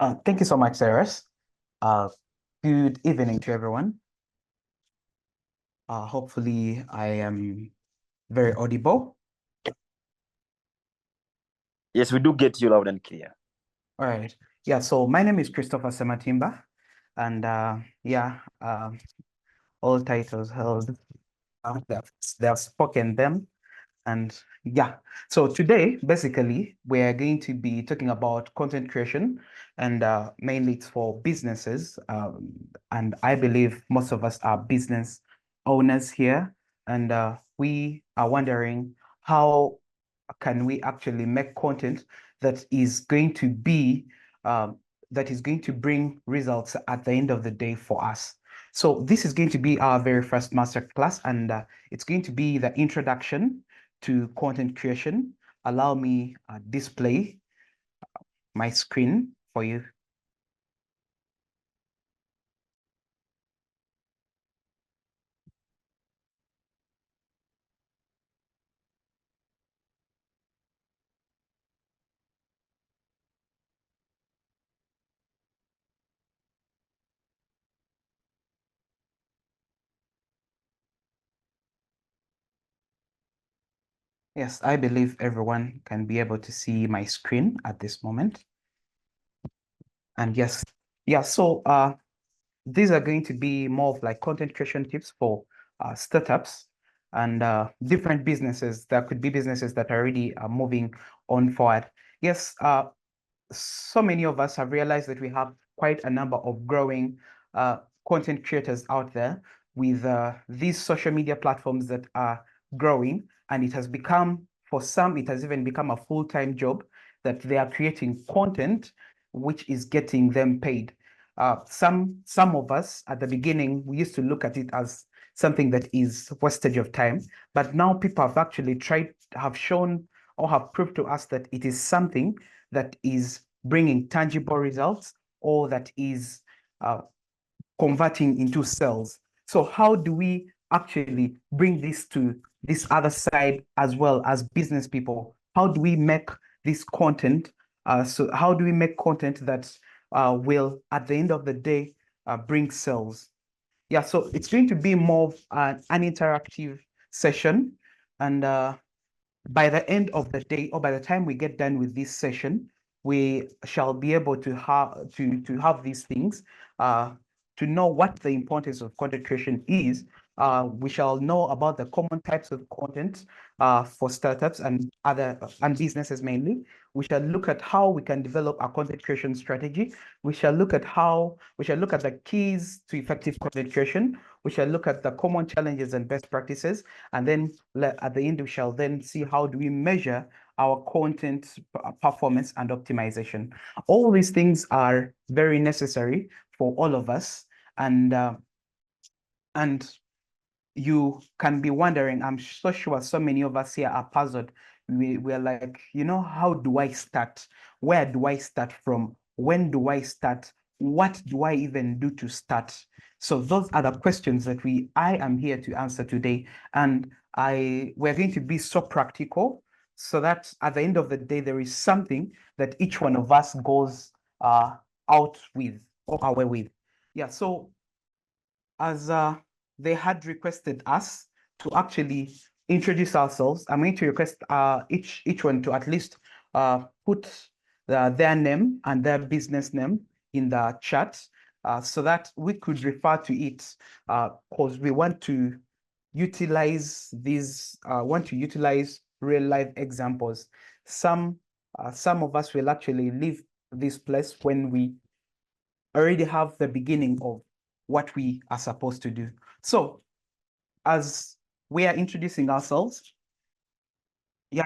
Thank you so much, Cyrus. Uh, Good evening to everyone. Hopefully, I am very audible. Yes, we do get you loud and clear. All right. Yeah, so my name is Christopher Sematimba, and all titles held, they have spoken them. And yeah, so today, basically, we're going to be talking about content creation, and mainly it's for businesses. And I believe most of us are business owners here, and we are wondering how can we actually make content that is going to be that is going to bring results at the end of the day for us. So this is going to be our very first masterclass, and it's going to be the introduction to content creation. Allow me display my screen for you. Yes, I believe everyone can be able to see my screen at this moment. And yes, yeah, so these are going to be more of like content creation tips for startups and different businesses. There could be businesses that are already moving on forward. Yes, so many of us have realized that we have quite a number of growing content creators out there with these social media platforms that are growing, and it has become, for some, it has even become a full-time job that they are creating content which is getting them paid. Some of us at the beginning, we used to look at it as something that is wastage of time, but now people have actually have shown or have proved to us that it is something that is bringing tangible results or that is converting into sales. So how do we actually bring this to this other side as well as business people? How do we make this content? So how do we make content that will, at the end of the day, bring sales? Yeah, so it's going to be more of an interactive session. And by the end of the day, or by the time we get done with this session, we shall be able to have these things, uh, to know what the importance of content creation is. We shall know about the common types of content for startups and other and businesses mainly. We shall look at how we can develop a content creation strategy. We shall look at the keys to effective content creation. We shall look at the common challenges and best practices. And then at the end, we shall then see how do we measure our content performance and optimization. All these things are very necessary for all of us. And you can be wondering, I'm so sure so many of us here are puzzled. We're like, how do I start? Where do I start from? When do I start? What do I even do to start? So those are the questions that I am here to answer today. And we're going to be so practical so that at the end of the day, there is something that each one of us goes out with or away with. Yeah, so as they had requested us to actually introduce ourselves, I'm going to request each one to at least put their name and their business name in the chat so that we could refer to it because we want to utilize real life examples. Some of us will actually leave this place when we already have the beginning of what we are supposed to do. So as we are introducing ourselves, yeah,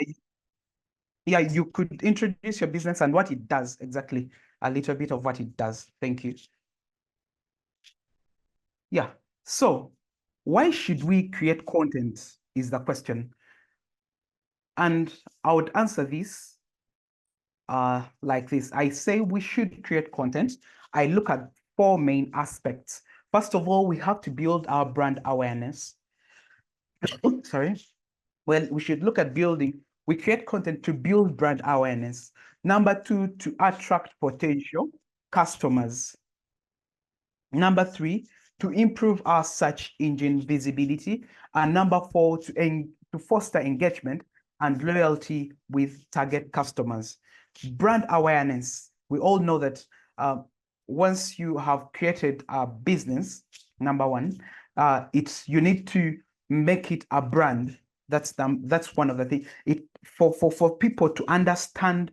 yeah, you could introduce your business and what it does exactly, a little bit of what it does. Thank you. Yeah. So why should we create content is the question. And I would answer this like this. I say we should create content. I look at four main aspects. First of all, we have to build our brand awareness. Sorry. Well, we should look at we create content to build brand awareness. Number two, to attract potential. customers. Number 3, to improve our search engine visibility. And number 4, to foster engagement and loyalty with target customers. Brand awareness. We all know that once you have created a business, number 1, you need to make it a brand. That's one of the things. For people to understand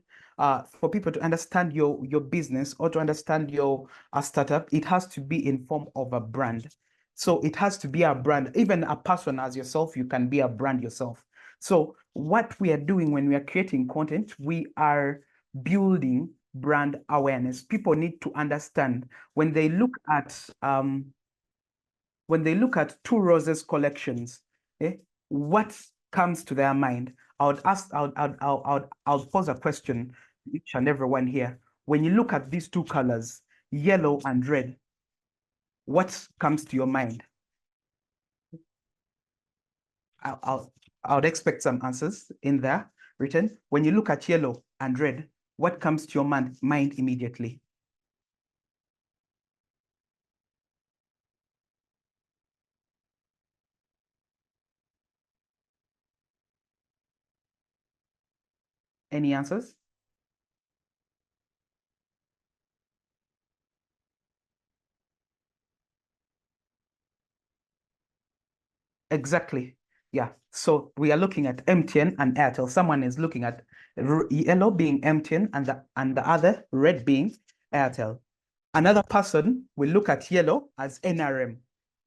your business, or to understand your startup, it has to be in form of a brand. So it has to be a brand. Even a person as yourself, you can be a brand yourself. So what we are doing when we are creating content, we are building brand awareness. People need to understand when they look at Two Roses collections, what comes to their mind? I'll pose a question to each and everyone here. When you look at these two colors, yellow and red, what comes to your mind? I would expect some answers in there written. When you look at yellow and red, what comes to your mind immediately? Any answers? Exactly. Yeah. So we are looking at MTN and Airtel. Someone is looking at yellow being MTN and the other red being Airtel. Another person will look at yellow as NRM.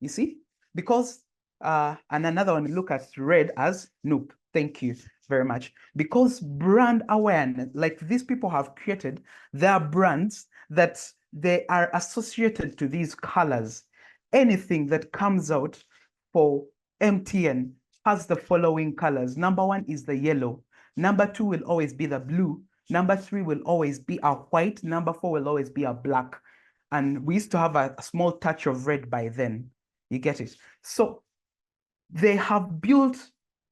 You see? Because and another one will look at red as Noop. Thank you very much. Because brand awareness, like these people have created their brands that they are associated to these colors. Anything that comes out for MTN has the following colors. Number 1 is the yellow. Number 2 will always be the blue. Number 3 will always be a white. Number 4 will always be a black. And we used to have a small touch of red by then. You get it? So they have built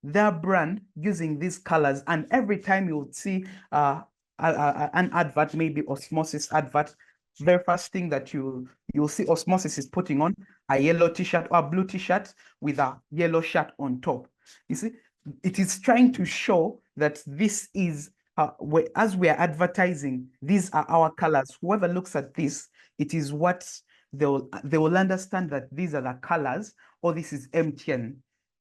their brand using these colors. And every time you would see an advert, maybe Osmosis advert, very first thing that you'll see Osmosis is putting on a yellow t-shirt or a blue t-shirt with a yellow shirt on top. You see, it is trying to show that this is as we are advertising, these are our colors. Whoever looks at this, it is what they will understand that these are the colors, or this is MTN.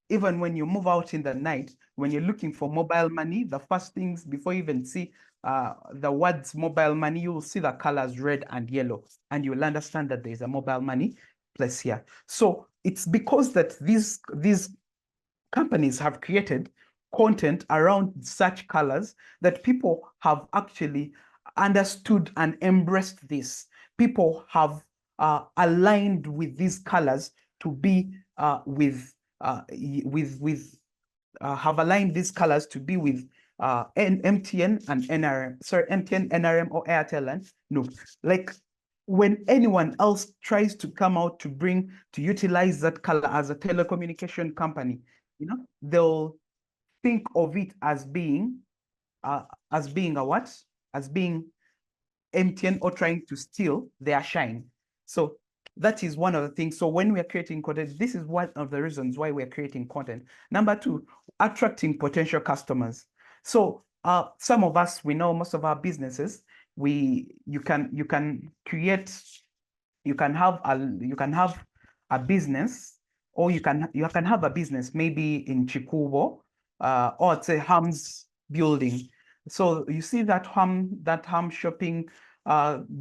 Even when you move out in the night, when you're looking for mobile money, the first things before you even see the words mobile money, you will see the colors red and yellow, and you will understand that there's a mobile money place here. So it's because that these companies have created content around such colors that people have actually understood and embraced this. People have aligned with these colors to be have aligned these colors to be with MTN and NRM. Sorry, MTN, NRM, or Airtel, and no, like when anyone else tries to come out to utilize that color as a telecommunication company, they'll think of it as being a what? As being MTN, or trying to steal their shine. So that is one of the things. So when we are creating content, this is one of the reasons why we're creating content. Number 2, attracting potential customers. So some of us, we know most of our businesses, you can have a business, or you can have a business maybe in Chikubo, or it's a Ham's building. So you see that Ham shopping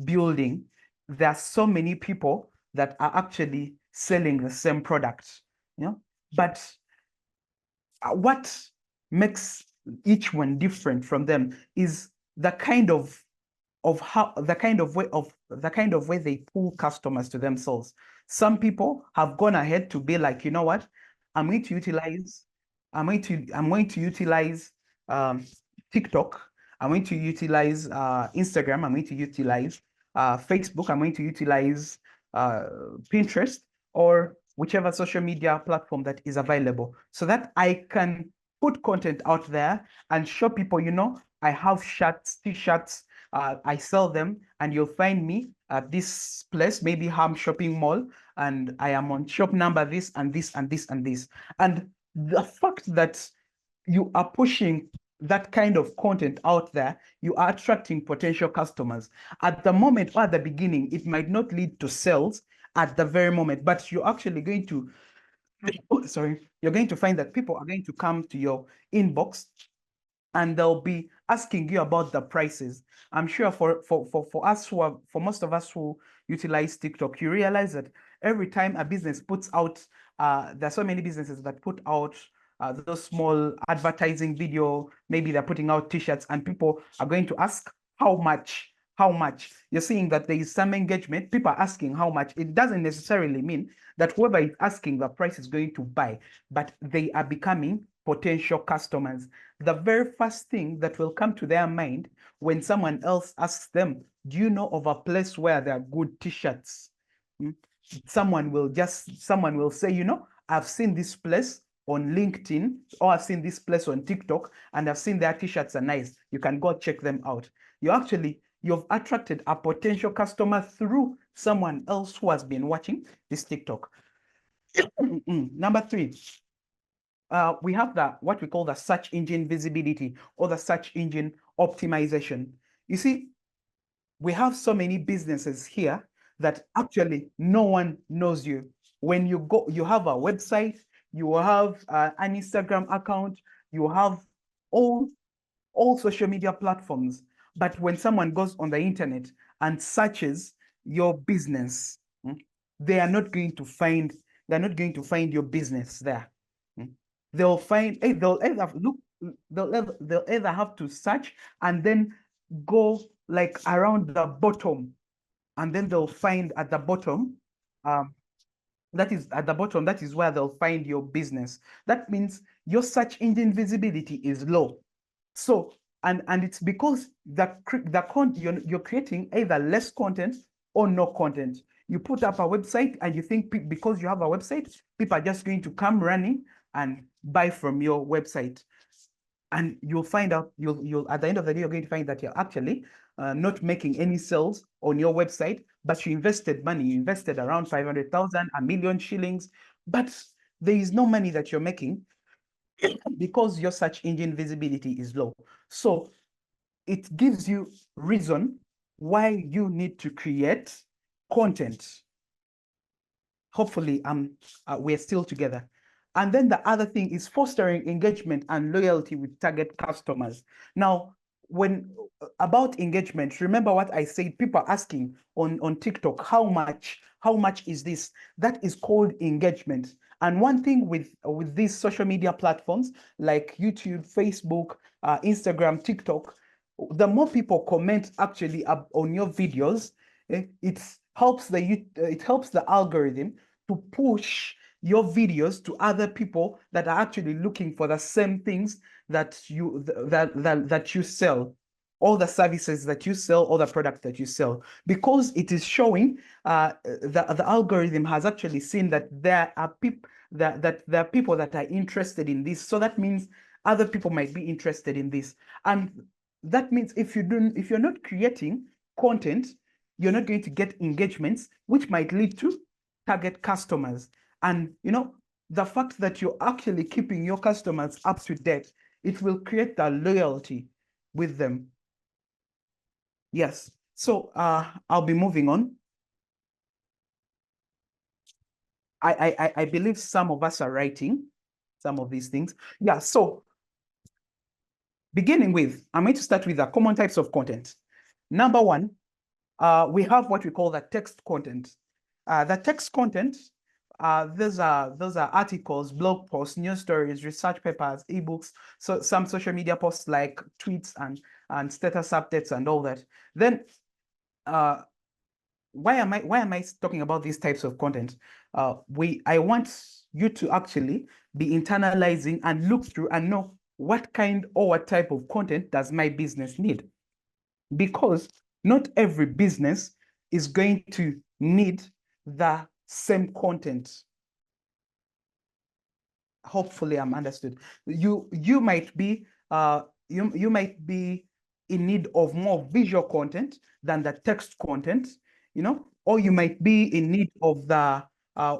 building, there are so many people that are actually selling the same product, but what makes each one different from them is the kind of way they pull customers to themselves. Some people have gone ahead to be like, you know what, I'm going to utilize TikTok. I'm going to utilize Instagram. I'm going to utilize Facebook. I'm going to utilize Pinterest, or whichever social media platform that is available, so that I can put content out there and show people, I have shirts, t-shirts, I sell them, and you'll find me at this place, maybe Ham Shopping Mall, and I am on shop number this and this and this and this. And the fact that you are pushing that kind of content out there, you are attracting potential customers. At the moment or at the beginning, it might not lead to sales at the very moment, but you're actually going to, sorry, you're going to find that people are going to come to your inbox and they'll be asking you about the prices. I'm sure for us who are, for most of us who utilize TikTok, you realize that every time a business puts out, there are so many businesses that put out those small advertising video, maybe they're putting out t-shirts and people are going to ask how much. How much? You're seeing that there is some engagement. People are asking how much. It doesn't necessarily mean that whoever is asking the price is going to buy, but they are becoming potential customers. The very first thing that will come to their mind when someone else asks them, do you know of a place where there are good t-shirts? Someone will say, you know, I've seen this place on LinkedIn, or I've seen this place on TikTok, and I've seen their t-shirts are nice. You can go check them out. You've attracted a potential customer through someone else who has been watching this TikTok. Number 3, we have what we call the search engine visibility or the search engine optimization. You see, we have so many businesses here that actually no one knows you. When you go, you have a website, you have an Instagram account, you have all social media platforms. But when someone goes on the internet and searches your business, they are not going to find, they're not going to find your business there. They'll find, they'll either look, they'll either have to search and then go like around the bottom, and then they'll find at the bottom, that is where they'll find your business. That means your search engine visibility is low. So, and it's because you're creating either less content or no content. You put up a website and you think because you have a website, people are just going to come running and buy from your website. And you'll find out, you'll at the end of the day, you're going to find that you're actually not making any sales on your website, but you invested money. You invested around 500,000, a million shillings, but there is no money that you're making because your search engine visibility is low. So it gives you reason why you need to create content. Hopefully, we're still together. And then the other thing is fostering engagement and loyalty with target customers. Now, when about engagement, remember what I said, people are asking on TikTok, how much is this? That is called engagement. And one thing with these social media platforms like YouTube, Facebook, Instagram, TikTok, the more people comment actually on your videos, it helps the algorithm to push your videos to other people that are actually looking for the same things that you sell, all the services that you sell, all the products that you sell, because it is showing the algorithm has actually seen that there are people that there are people that are interested in this. So that means other people might be interested in this. And that means if you're not creating content, you're not going to get engagements, which might lead to target customers. And you know, the fact that you're actually keeping your customers up to date, it will create that loyalty with them. Yes. So I'll be moving on. I believe some of us are writing some of these things. Yeah. So beginning with, I'm going to start with the common types of content. Number 1, we have what we call the text content. The text content, those are articles, blog posts, news stories, research papers, ebooks, so some social media posts like tweets and status updates and all that. Then why am I talking about these types of content? I want you to actually be internalizing and look through and know what kind or what type of content does my business need, because not every business is going to need the same content. Hopefully I'm understood. You might be in need of more visual content than the text content, or you might be in need of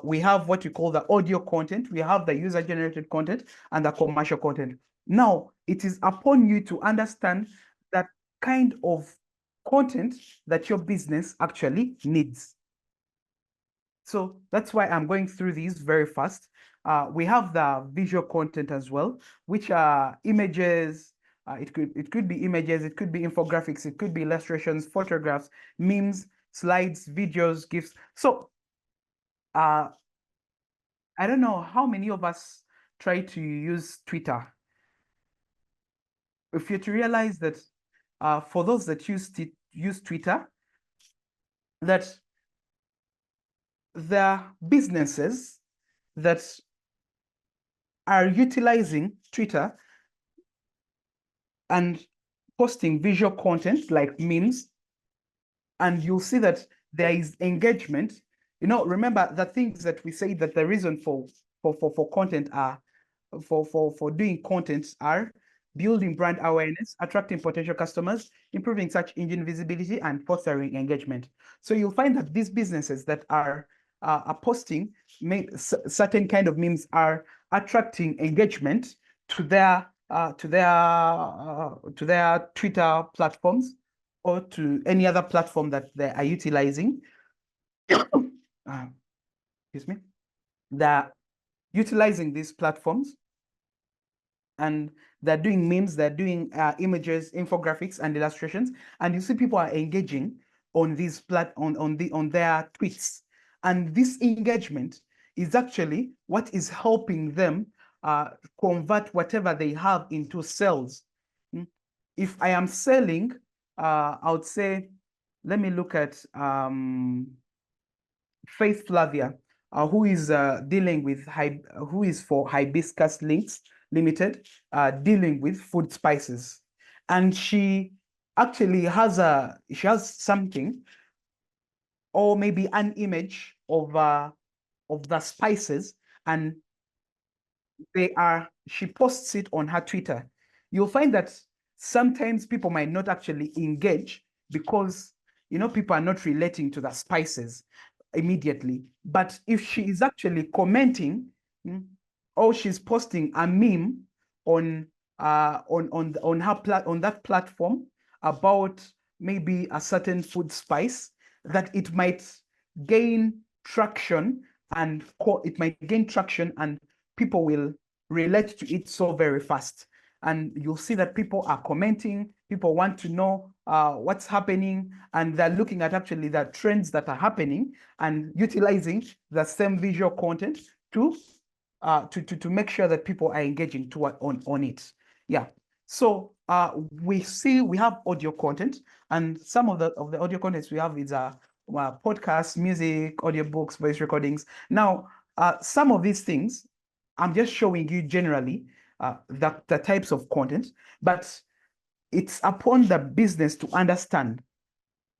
we have what we call the audio content, we have the user-generated content and the commercial content. Now, it is upon you to understand that kind of content that your business actually needs. So that's why I'm going through these very fast. We have the visual content as well, which are images. It could be images, it could be infographics, it could be illustrations, photographs, memes, slides, videos, GIFs. So I don't know how many of us try to use Twitter. If you're to realize that for those that use Twitter, that there are businesses that are utilizing Twitter and posting visual content like memes, and you'll see that there is engagement. Remember the things that we say that the reason for content are for doing content are building brand awareness, attracting potential customers, improving search engine visibility, and fostering engagement. So you'll find that these businesses that are posting certain kind of memes are attracting engagement to their Twitter platforms or to any other platform that they are utilizing. Excuse me. They're utilizing these platforms and they're doing memes, they're doing images, infographics, and illustrations, and you see people are engaging on these on their tweets, and this engagement is actually what is helping them convert whatever they have into sales. If I am selling, I would say, let me look at Faith Flavia, who is dealing with who is for Hibiscus Links Limited, dealing with food spices, and she actually has something, or maybe an image of the spices, and she posts it on her Twitter. You'll find that sometimes people might not actually engage because people are not relating to the spices immediately. But if she is actually commenting, or she's posting a meme on that platform about maybe a certain food spice, that it might gain traction, and people will relate to it so very fast. And you'll see that people are commenting, people want to know what's happening, and they're looking at actually the trends that are happening and utilizing the same visual content to make sure that people are engaging on it. Yeah. So we have audio content, and some of the audio contents we have is podcasts, music, audiobooks, voice recordings. Now, some of these things I'm just showing you generally the types of content, but it's upon the business to understand.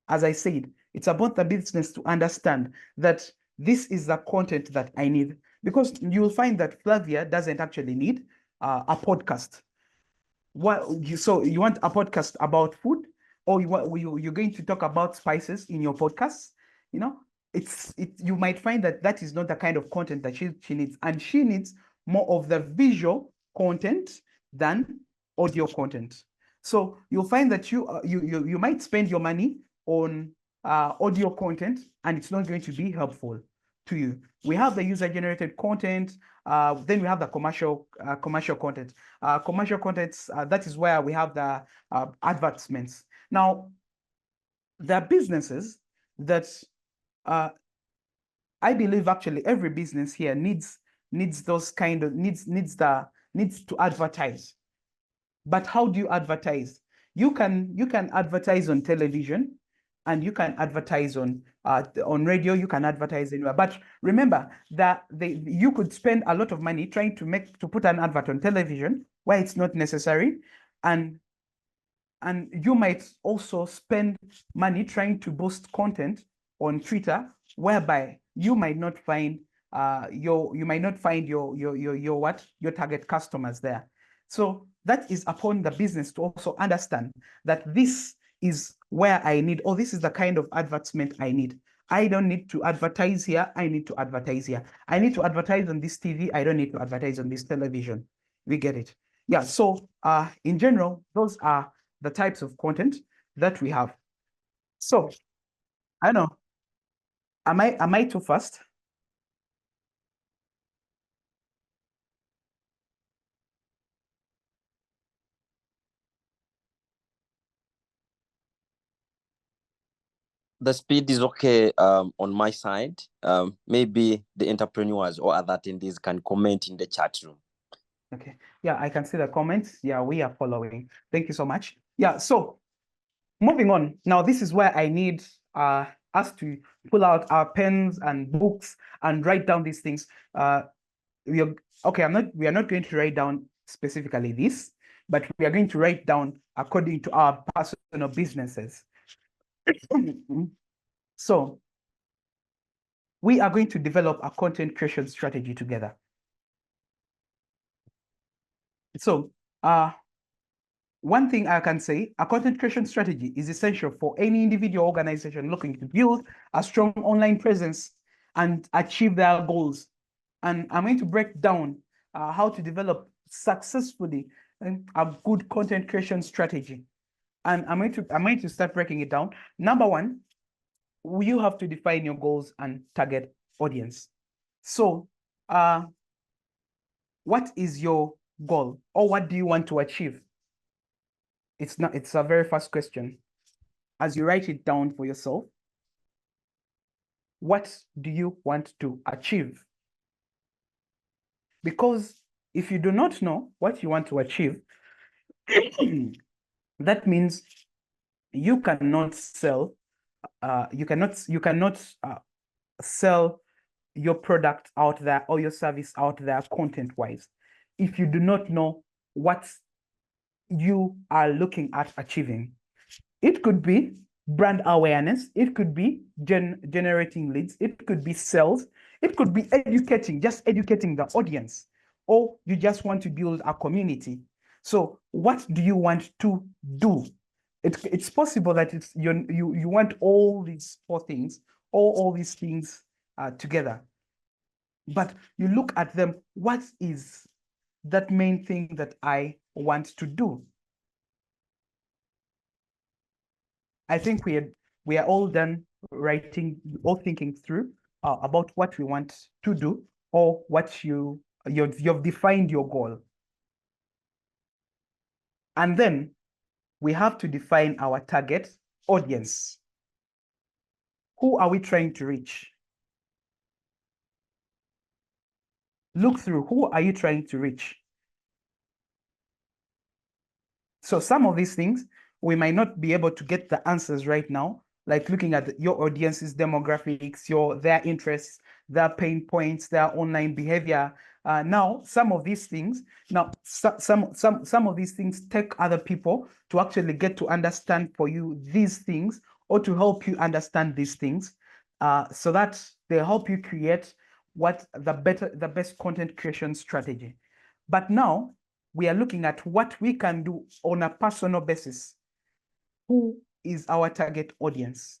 As I said, it's about the business to understand that this is the content that I need, because you'll find that Flavia doesn't actually need a podcast. So you want a podcast about food, or you're going to talk about spices in your podcast? You might find that is not the kind of content that she needs, and she needs more of the visual content than audio content. So you'll find that you might spend your money on audio content, and it's not going to be helpful to you. We have the user-generated content, then we have the commercial content. Commercial contents, that is where we have the advertisements. Now, there are businesses that I believe actually every business here needs those needs to advertise. But how do you advertise? You can advertise on television, and you can advertise on radio, you can advertise anywhere. But remember that you could spend a lot of money trying to put an advert on television where it's not necessary, and you might also spend money trying to boost content on Twitter, whereby you might not find your target customers there. So that is upon the business to also understand that this is where I need, or this is the kind of advertisement I need. I don't need to advertise here. I need to advertise here. I need to advertise on this TV. I don't need to advertise on this television. We get it. Yeah. So in general, those are the types of content that we have. So I know. Am I too fast? The speed is okay on my side. Maybe the entrepreneurs or other attendees can comment in the chat room. Okay. Yeah, I can see the comments. Yeah, we are following. Thank you so much. Yeah, so moving on. Now, this is where I need us to pull out our pens and books and write down these things. We are not going to write down specifically this, but we are going to write down according to our personal businesses. So we are going to develop a content creation strategy together. So one thing I can say, a content creation strategy is essential for any individual organization looking to build a strong online presence and achieve their goals. And I'm going to break down how to develop successfully a good content creation strategy. And I'm going to start breaking it down. Number one, you have to define your goals and target audience. So what is your goal, or what do you want to achieve? It's a very fast question. As you write it down for yourself, what do you want to achieve? Because if you do not know what you want to achieve, that means you cannot sell, you cannot sell your product out there or your service out there content-wise if you do not know what you are looking at achieving. It could be brand awareness. It could be generating leads. It could be sales. It could be educating, just educating the audience, or you just want to build a community. So what do you want to do? It's possible that you want all these four things, all these things together. But you look at them, what is that main thing that I want to do? I think we are all done writing, all thinking through about what we want to do, or what you've defined your goal. And then we have to define our target audience. Who are we trying to reach? Look through, who are you trying to reach? So some of these things, we might not be able to get the answers right now, like looking at your audience's demographics, their interests, their pain points, their online behavior. Now, some of these things, some of these things take other people to actually get to understand for you these things, or to help you understand these things, so that they help you create the best content creation strategy. But now we are looking at what we can do on a personal basis. Who is our target audience?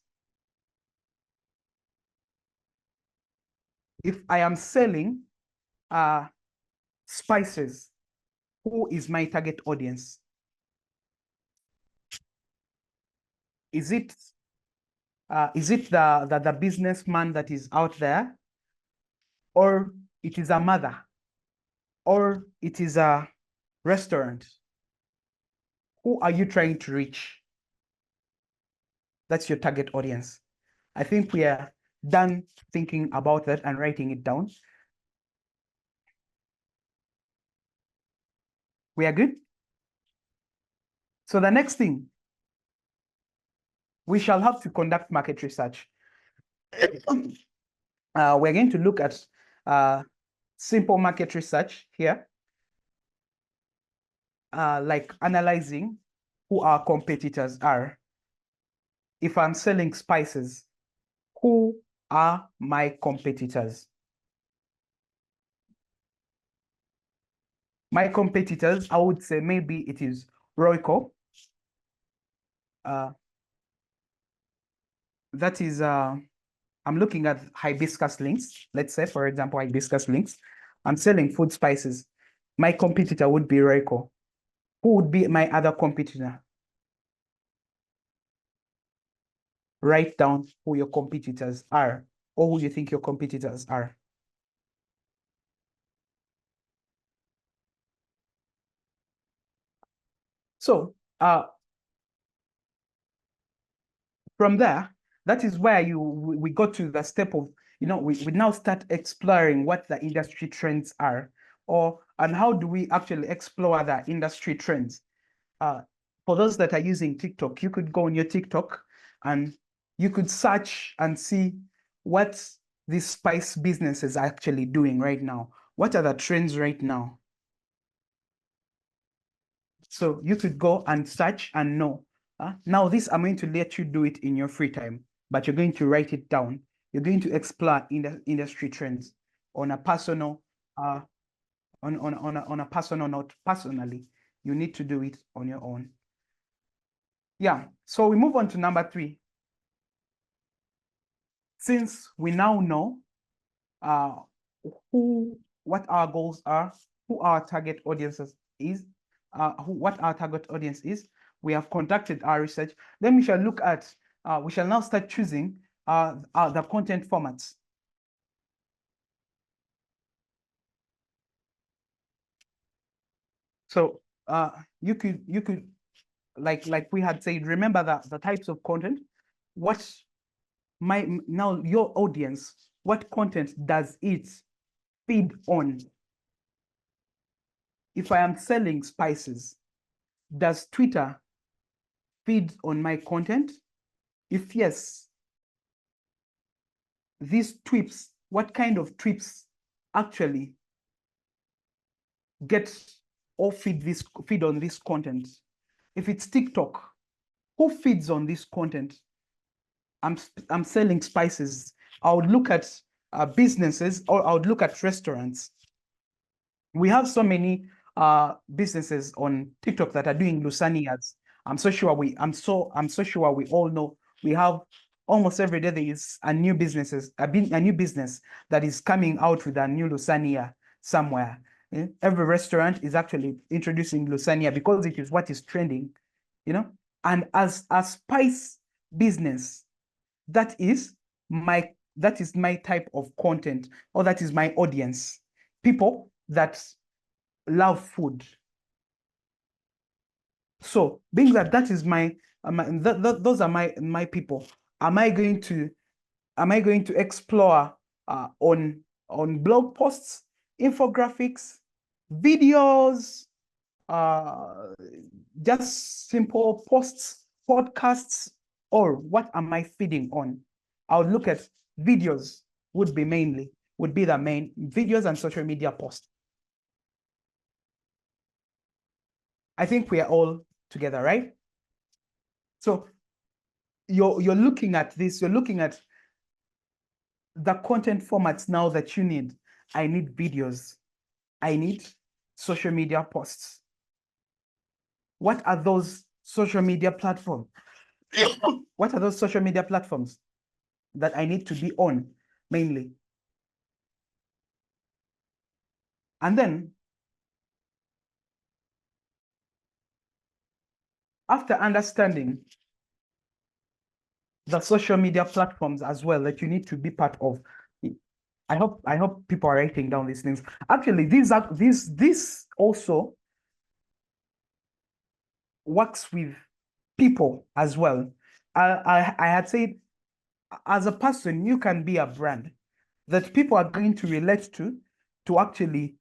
If I am selling spices, who is my target audience? Is it the businessman that is out there, or it is a mother, or it is a restaurant? Who are you trying to reach? That's your target audience. I think we are done thinking about that and writing it down. We are good? So the next thing, we shall have to conduct market research. We're going to look at simple market research here, like analyzing who our competitors are. If I'm selling spices, who are my competitors? My competitors, I would say maybe it is Royco. That is, I'm looking at hibiscus links. Let's say, for example, hibiscus links. I'm selling food spices. My competitor would be Royco. Who would be my other competitor? Write down who your competitors are, or who you think your competitors are. So from there, that is where we got to the step of, we now start exploring what the industry trends are, and how do we actually explore the industry trends. For those that are using TikTok, you could go on your TikTok and you could search and see what these spice businesses are actually doing right now. What are the trends right now? So you could go and search and know. Now this, I'm going to let you do it in your free time, but you're going to write it down. You're going to explore industry trends on a personal, on a personal note. Personally, you need to do it on your own. Yeah. So we move on to number 3. Since we now know what our goals are, who our target audiences is, what our target audience is, we have conducted our research. Then we shall look at, we shall now start choosing the content formats. So you could like we had said, remember that the types of content. What now your audience, what content does it feed on? If I am selling spices, does Twitter feed on my content? If yes, these tweets, what kind of tweets actually get or feed on this content? If it's TikTok, who feeds on this content? I'm selling spices. I would look at businesses, or I would look at restaurants. We have so many businesses on TikTok that are doing lasagnas. I'm so sure we all know we have almost every day there is a new business that is coming out with a new lasagna somewhere. Every restaurant is actually introducing lasagna because it is what is trending, And as a spice business, that is my type of content, or that is my audience. People that love food. So being that is those are my people. Am I going to explore on blog posts, infographics, videos, just simple posts, podcasts, or what am I feeding on? I would look at videos. Would be the main videos and social media posts. I think we are all together, right? So you're looking at this, you're looking at the content formats now that you need. I need videos. I need social media posts. What are those social media platforms? What are those social media platforms that I need to be on mainly? And then after understanding the social media platforms as well that you need to be part of, I hope people are writing down these things. Actually, this also works with people as well. I had said, as a person, you can be a brand that people are going to relate to actually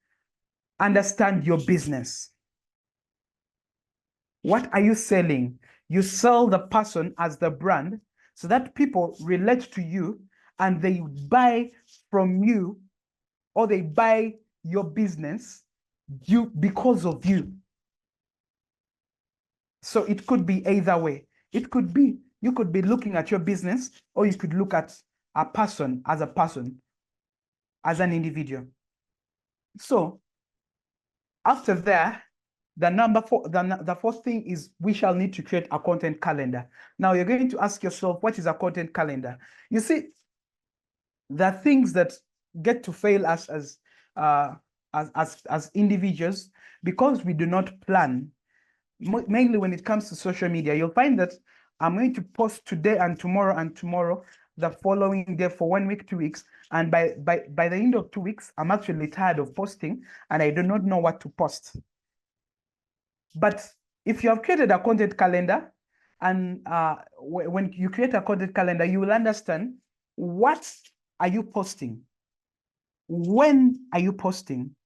understand your business. What are you selling? You sell the person as the brand so that people relate to you and they buy from you, or they buy your business because of you. So it could be either way. It could be, you could be looking at your business, or you could look at a person, as an individual. So After that, the fourth thing is we shall need to create a content calendar. Now you're going to ask yourself, what is a content calendar? You see, there are things that get to fail us as individuals because we do not plan. Mainly when it comes to social media, you'll find that I'm going to post today and tomorrow, the following day for 1 week, 2 weeks. And by the end of 2 weeks, I'm actually tired of posting and I do not know what to post. But if you have created a content calendar, and when you create a content calendar, you will understand what are you posting, when are you posting,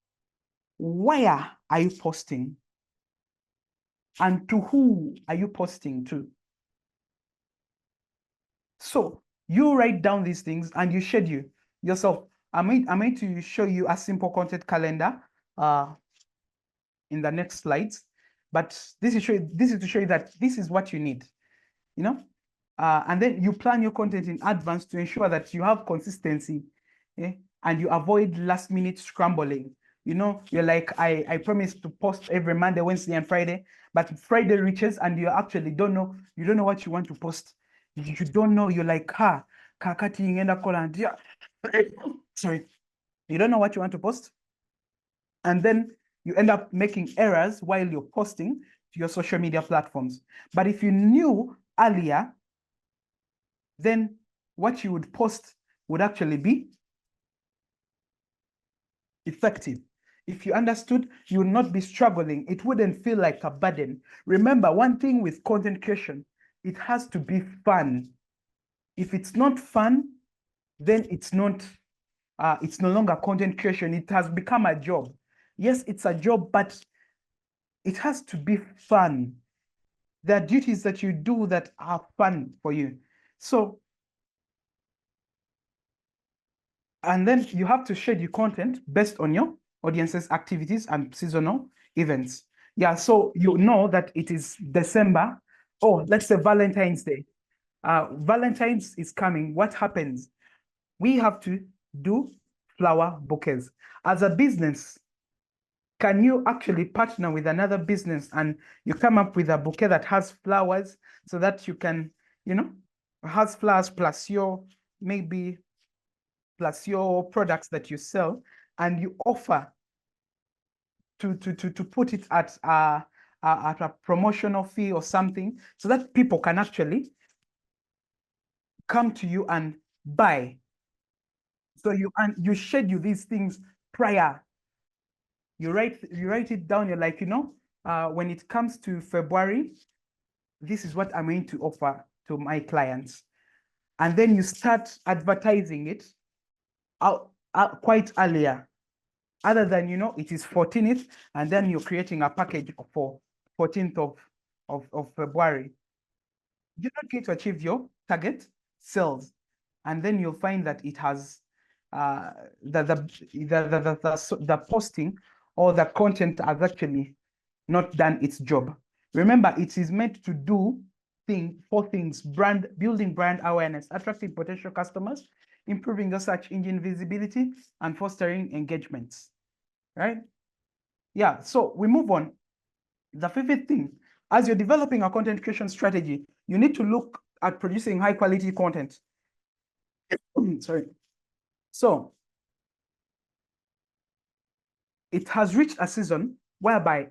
where are you posting, and to who are you posting to. So you write down these things and you schedule yourself. I'm going to show you a simple content calendar in the next slides, but this is to show you that this is what you need, you know. And then you plan your content in advance to ensure that you have consistency, and you avoid last minute scrambling. You know, you're like, I promise to post every Monday, Wednesday, and Friday, but Friday reaches and you actually don't know what you want to post. You don't know, you're like, kakati ingenda kola, sorry, you don't know what you want to post. And then you end up making errors while you're posting to your social media platforms. But if you knew earlier, then what you would post would actually be effective. If you understood, you would not be struggling. It wouldn't feel like a burden. Remember, one thing with content creation, it has to be fun. If it's not fun, then it's no longer content creation. It has become a job. Yes, it's a job, but it has to be fun. There are duties that you do that are fun for you. So, and then you have to schedule content based on your audience's activities and seasonal events. Yeah, so you know that it is December, or let's say Valentine's Day. Valentine's is coming. What happens? We have to do flower bouquets. As a business, can you actually partner with another business and you come up with a bouquet that has flowers so that you can, has flowers plus your products that you sell, and you offer to put it at a promotional fee or something so that people can actually come to you and buy. So you schedule these things prior. You write it down. You're like, when it comes to February, this is what I'm going to offer to my clients. And then you start advertising it out quite earlier, other than, it is 14th, and then you're creating a package for 14th of February. You're not going to achieve your target sales. And then you'll find that it has the posting or the content has actually not done its job. Remember, it is meant to do four things: building brand awareness, attracting potential customers, improving your search engine visibility, and fostering engagements, right? Yeah, so we move on. The fifth thing, as you're developing a content creation strategy, you need to look at producing high quality content. Sorry. So it has reached a season whereby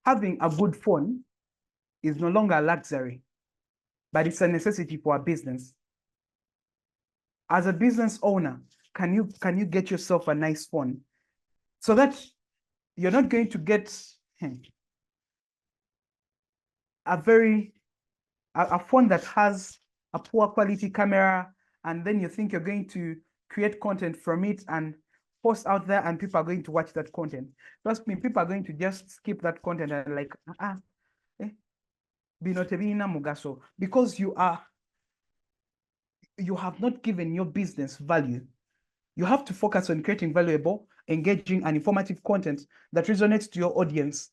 having a good phone is no longer a luxury, but it's a necessity for a business. As a business owner, can you get yourself a nice phone so that you're not going to get a phone that has a poor quality camera, and then you think you're going to create content from it and post out there and people are going to watch that content. Trust me, people are going to just skip that content and like, mugaso, because you have not given your business value. You have to focus on creating valuable, engaging, and informative content that resonates to your audience.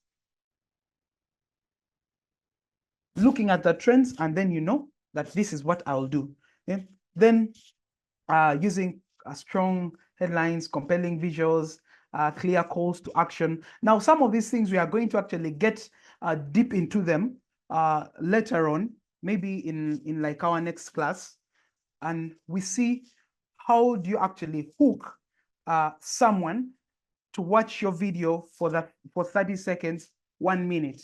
Looking at the trends, and then you know that this is what I'll do. Okay? Then using strong headlines, compelling visuals, clear calls to action. Now, some of these things we are going to actually get deep into them later on, maybe in like our next class, and we see how do you actually hook someone to watch your video for 30 seconds, 1 minute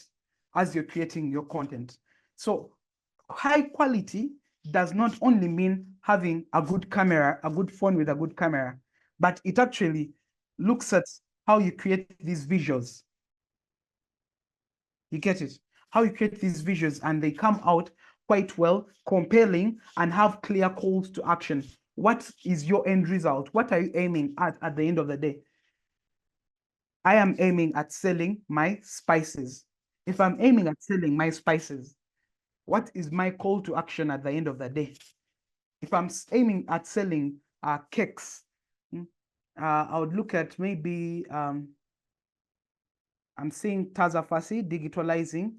as you're creating your content. So high quality does not only mean having a good camera, a good phone with a good camera, but it actually looks at how you create these visuals. You get it? How you create these visuals and they come out quite well, compelling, and have clear calls to action. What is your end result? What are you aiming at the end of the day? I am aiming at selling my spices. If I'm aiming at selling my spices, what is my call to action at the end of the day? If I'm aiming at selling cakes, I would look at maybe I'm seeing Tazafasi digitalizing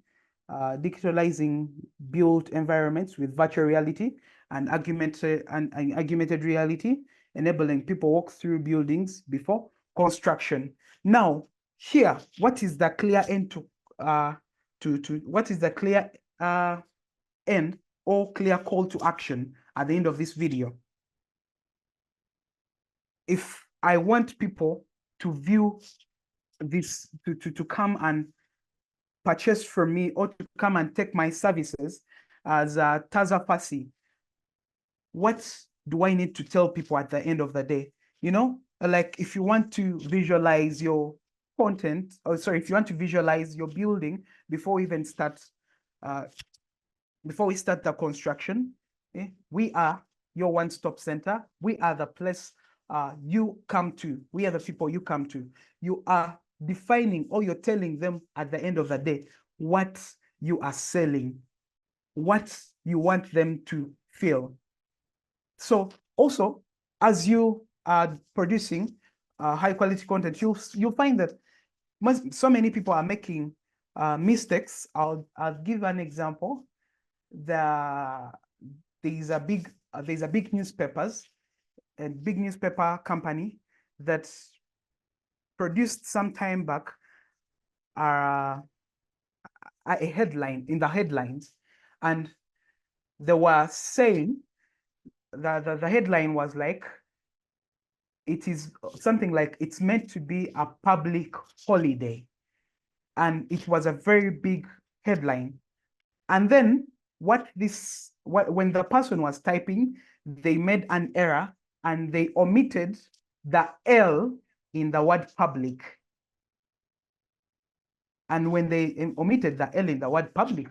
built environments with virtual reality and augmented reality, enabling people walk through buildings before construction. Now, here, what is the clear end to what is the clear end or clear call to action at the end of this video? If I want people to view this, to come and purchase from me or to come and take my services as a Tazafasi, what do I need to tell people at the end of the day? You know, like if you want to visualize your content, or sorry, if you want to visualize your building before we even start, before we start the construction, we are your one-stop center. We are the place you come to. We are the people you come to. You are defining or you're telling them at the end of the day what you are selling, what you want them to feel. So also, as you are producing high quality content, you'll find that so many people are making mistakes. I'll give an example. There's a big newspapers and big newspaper company that produced some time back a headline in the headlines, and they were saying that the headline was like, it is something like it's meant to be a public holiday, and it was a very big headline. And then when the person was typing, they made an error and they omitted the L in the word public. And when they omitted the L in the word public,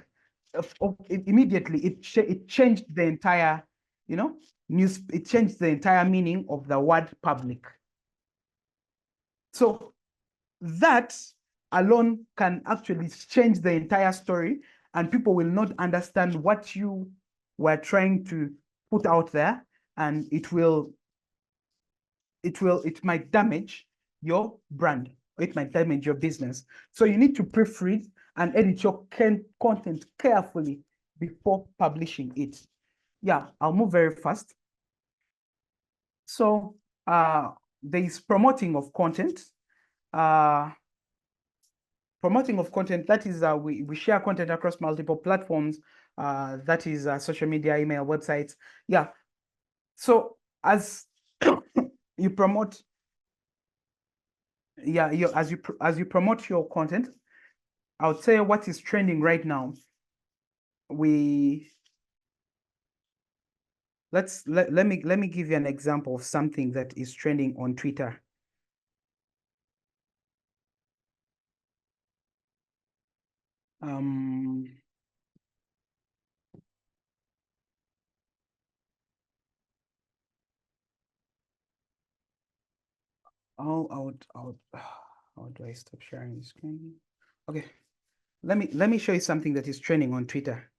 immediately it changed the entire, it changed the entire meaning of the word public. So that alone can actually change the entire story, and people will not understand what you were trying to put out there, and it might damage your brand, or it might damage your business. So you need to proofread and edit your content carefully before publishing it. Yeah, I'll move very fast. So there is promoting of content. Promoting of content, that is we share content across multiple platforms. That is social media, email, websites. Yeah. So as you promote, yeah, as you promote your content, I would say what is trending right now. Let me give you an example of something that is trending on Twitter. How do I stop sharing the screen? Okay, let me show you something that is trending on Twitter.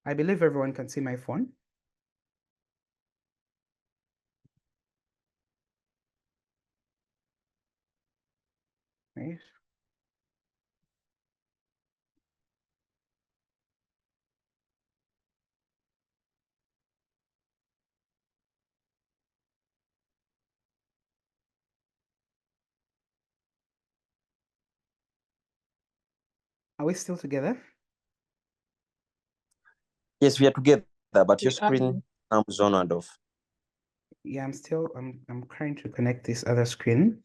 I believe everyone can see my phone. Right. Are we still together? Yes, we are together, but your screen comes on and off. Yeah, I'm trying to connect this other screen.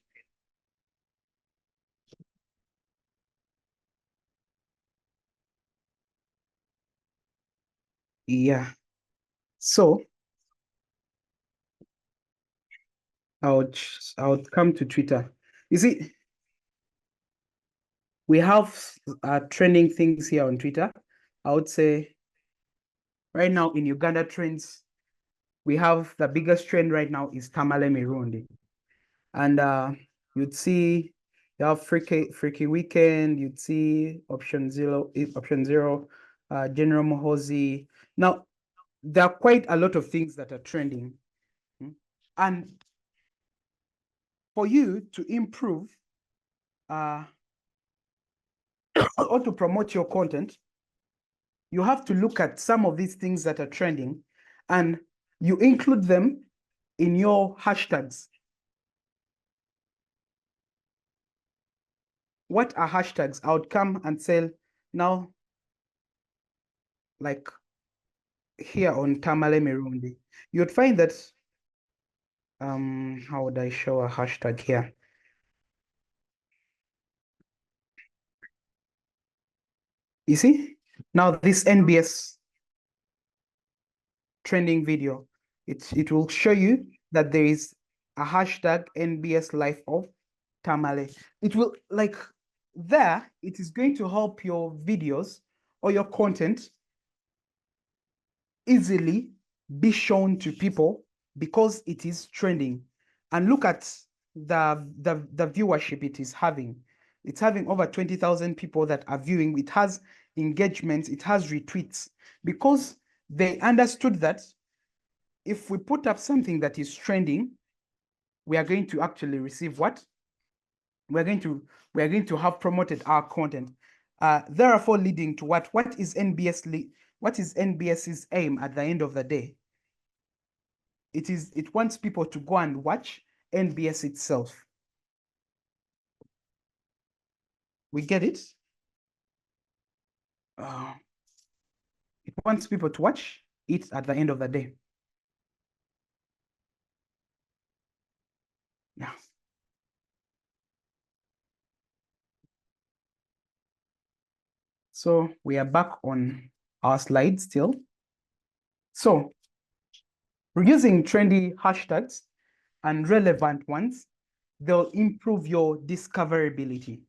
Yeah. So I would come to Twitter. You see, we have trending things here on Twitter. I would say right now in Uganda trends, we have the biggest trend right now is Tamale Mirundi. And you'd see you have Freaky Weekend, you'd see Option Zero, General Mohozi. Now, there are quite a lot of things that are trending. And for you to improve or to promote your content, you have to look at some of these things that are trending and you include them in your hashtags. What are hashtags? I would come and say, now, like here on Tamale Mirundi, you'd find that, how would I show a hashtag here? You see, now this NBS trending video, it will show you that there is a hashtag NBS Life of Tamale. It will like there, it is going to help your videos or your content easily be shown to people because it is trending. And look at the viewership it is having. It's having over 20,000 people that are viewing. It has engagements, it has retweets, because they understood that if we put up something that is trending, we are going to actually receive what? We're going to have promoted our content. Therefore, leading to what? What is NBS's aim at the end of the day? It wants people to go and watch NBS itself. We get it? It wants people to watch it at the end of the day. Yeah. So we are back on our slide still. So we're using trendy hashtags and relevant ones. They'll improve your discoverability.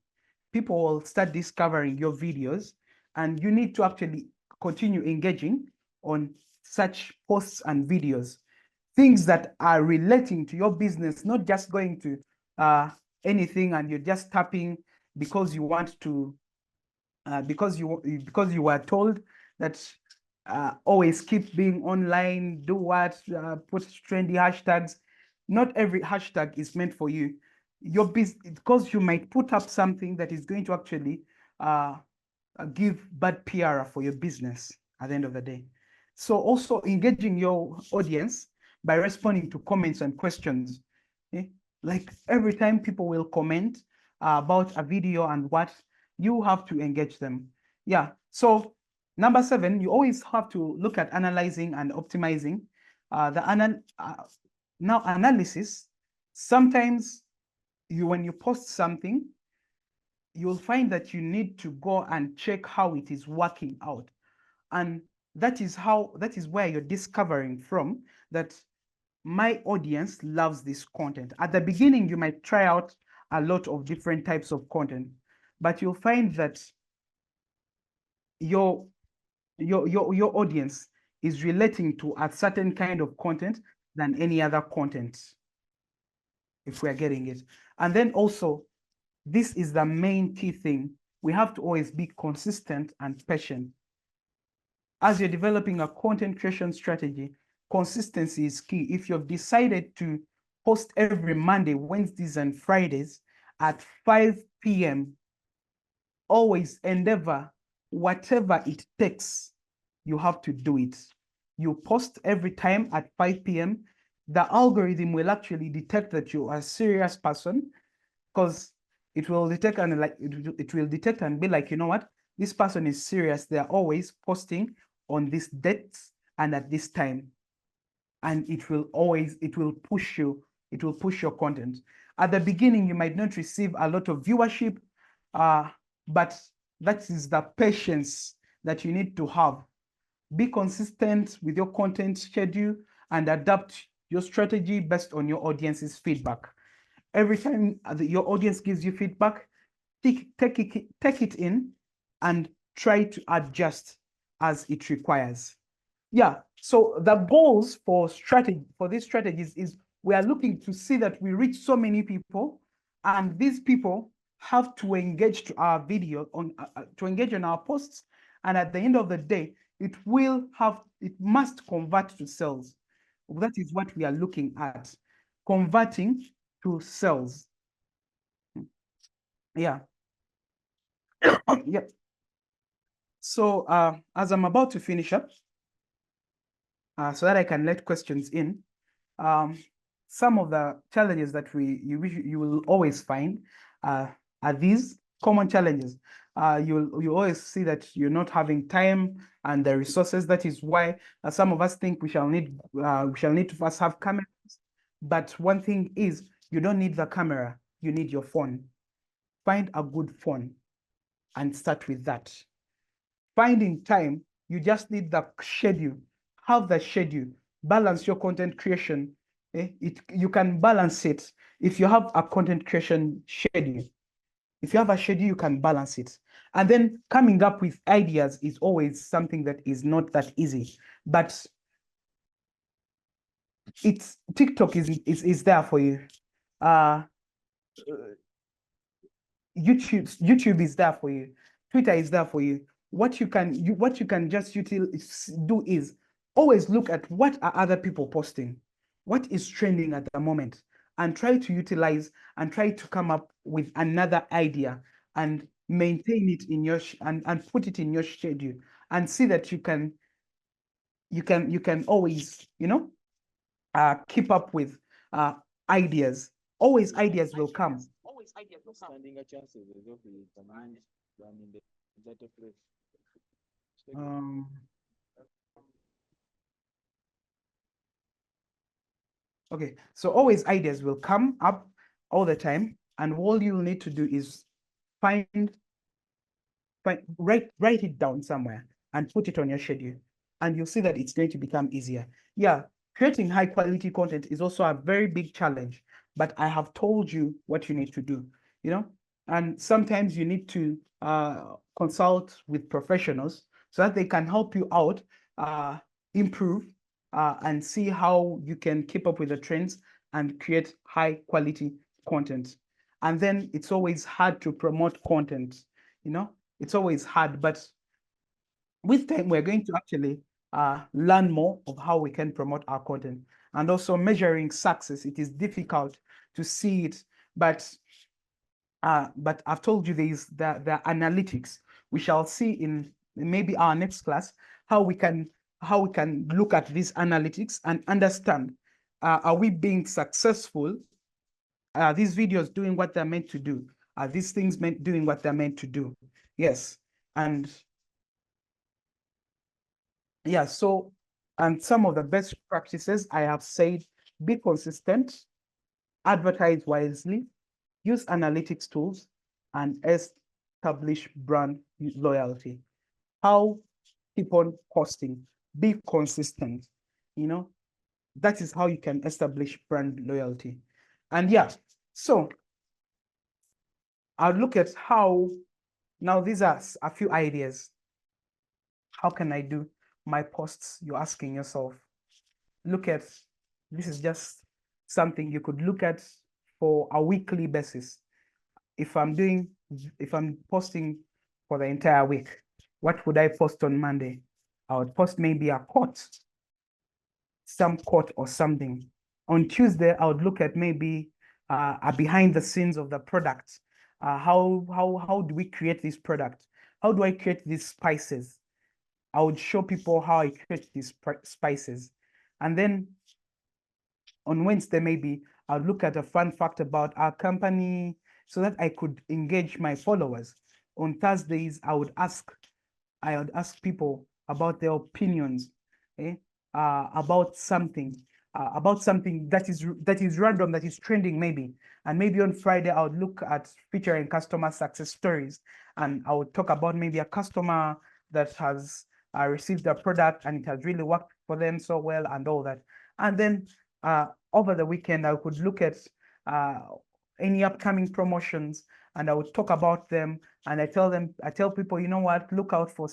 People will start discovering your videos, and you need to actually continue engaging on such posts and videos. Things that are relating to your business, not just going to anything and you're just tapping because you want to, because you were told that always keep being online, do what, put trendy hashtags. Not every hashtag is meant for you. Your business, because you might put up something that is going to actually give bad PR for your business at the end of the day. So also engaging your audience by responding to comments and questions. Okay? Like every time people will comment about a video and what, you have to engage them. Yeah. So number 7, you always have to look at analyzing and optimizing. Now analysis, sometimes when you post something, you'll find that you need to go and check how it is working out. And that is where you're discovering from that my audience loves this content. At the beginning, you might try out a lot of different types of content, but you'll find that your audience is relating to a certain kind of content than any other content, if we're getting it. And then also, this is the main key thing. We have to always be consistent and patient. As you're developing a content creation strategy, consistency is key. If you've decided to post every Monday, Wednesdays, and Fridays at 5 p.m., always endeavor, whatever it takes, you have to do it. You post every time at 5 p.m., the algorithm will actually detect that you are a serious person, because it will detect and it will detect and be like, you know what? this person is serious. They're always posting on this dates and at this time. And it will push you, it will push your content. At the beginning, you might not receive a lot of viewership, but that is the patience that you need to have. Be consistent with your content schedule and adapt your strategy based on your audience's feedback. Every time your audience gives you feedback, take it in and try to adjust as it requires. Yeah, so the goals for these strategies is we are looking to see that we reach so many people, and these people have to engage to our video to engage on our posts, and at the end of the day, it must convert to sales. That is what we are looking at, converting to sales. Yeah. Yeah. So as I'm about to finish up, so that I can let questions in, some of the challenges that you will always find are these common challenges. You always see that you're not having time and the resources. That is why some of us think we shall need to first have cameras. But one thing is, you don't need the camera. You need your phone. Find a good phone and start with that. Finding time, you just need the schedule. Have the schedule. Balance your content creation. You can balance it if you have a content creation schedule. If you have a schedule, you can balance it. And then coming up with ideas is always something that is not that easy. But TikTok is there for you. YouTube is there for you. Twitter is there for you. What you can just do is always look at what are other people posting, what is trending at the moment, and try to utilize and try to come up with another idea and maintain it in your and put it in your schedule and see that you can always keep up with ideas. Always ideas will come. Standing a chances is okay, you can use them in the better place. Okay, so always ideas will come up all the time, and all you'll need to do is write it down somewhere and put it on your schedule, and you'll see that it's going to become easier. Yeah, creating high quality content is also a very big challenge, but I have told you what you need to do, and sometimes you need to consult with professionals so that they can help you out, improve, and see how you can keep up with the trends and create high quality content. And then it's always hard to promote content, it's always hard, but with time, we're going to actually learn more of how we can promote our content, and also measuring success. It is difficult to see it, but I've told you the analytics. We shall see in maybe our next class how we can look at these analytics and understand, are we being successful? Are these videos doing what they're meant to do? Are these things doing what they're meant to do? Yes. And yeah, so, and some of the best practices I have said: be consistent, advertise wisely, use analytics tools, and establish brand loyalty. How? Keep on posting, be consistent. That is how you can establish brand loyalty. And yeah, so I'll look at how, now these are a few ideas. How can I do my posts? You're asking yourself. Look at, this is just something you could look at for a weekly basis. If I'm posting for the entire week, what would I post on Monday? I would post maybe a quote, some quote or something. On Tuesday, I would look at maybe a behind the scenes of the product. How do we create this product? How do I create these spices? I would show people how I create these spices. And then on Wednesday, maybe I'll look at a fun fact about our company so that I could engage my followers. on Thursdays, I would ask people about their opinions, about something that is random, that is trending maybe. And maybe on Friday, I would look at featuring customer success stories, and I would talk about maybe a customer that has received a product and it has really worked for them so well and all that. And then over the weekend, I could look at any upcoming promotions, and I would talk about them. And I tell people, you know what, look out for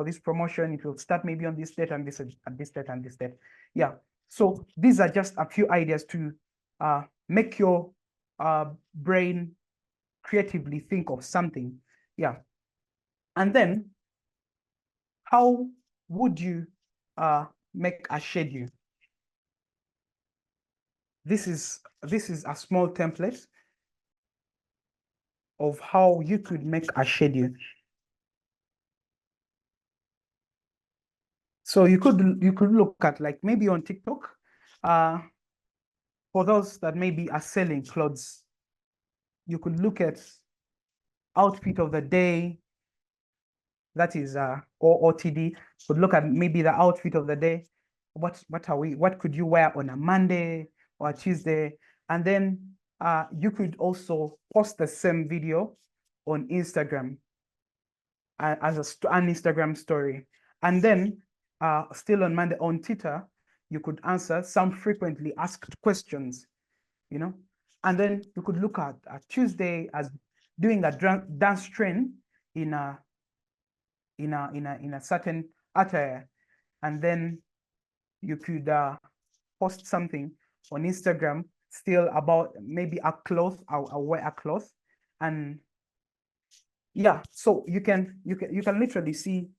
this promotion. It will start maybe on this date and this and this date and this date. Yeah. So these are just a few ideas to make your brain creatively think of something. Yeah. And then how would you make a schedule? This is a small template of how you could make a schedule. So you could look at, like, maybe on TikTok, for those that maybe are selling clothes, you could look at outfit of the day, that is or OTD. Could look at maybe the outfit of the day. What could you wear on a Monday or a Tuesday? And then you could also post the same video on Instagram as an Instagram story. And then still on Monday on Twitter, you could answer some frequently asked questions, you know. And then you could look at Tuesday as doing a dance trend in a certain attire. And then you could post something on Instagram still about maybe a cloth. I'll wear a cloth. And yeah, so you can literally see,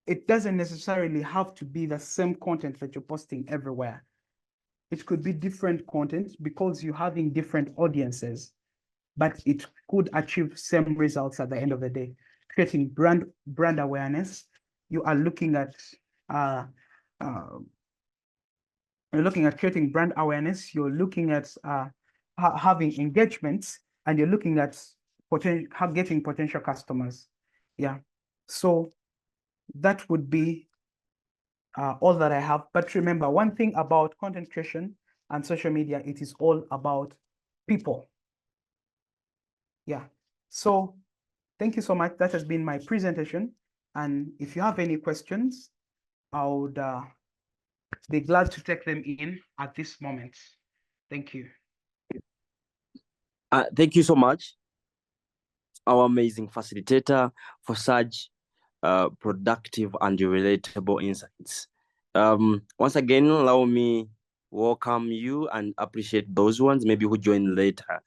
it doesn't necessarily have to be the same content that you're posting everywhere. It could be different content because you're having different audiences, but it could achieve same results at the end of the day. Creating brand awareness. You are looking at creating brand awareness. You're looking at having engagements, and you're looking at getting potential customers. Yeah. So that would be all that I have. But remember, one thing about content creation and social media, it is all about people. Yeah. So thank you so much. That has been my presentation. And if you have any questions, I would be glad to take them in at this moment. Thank you. Thank you so much, our amazing facilitator, for such productive and relatable insights. Once again, allow me welcome you and appreciate those ones maybe who join later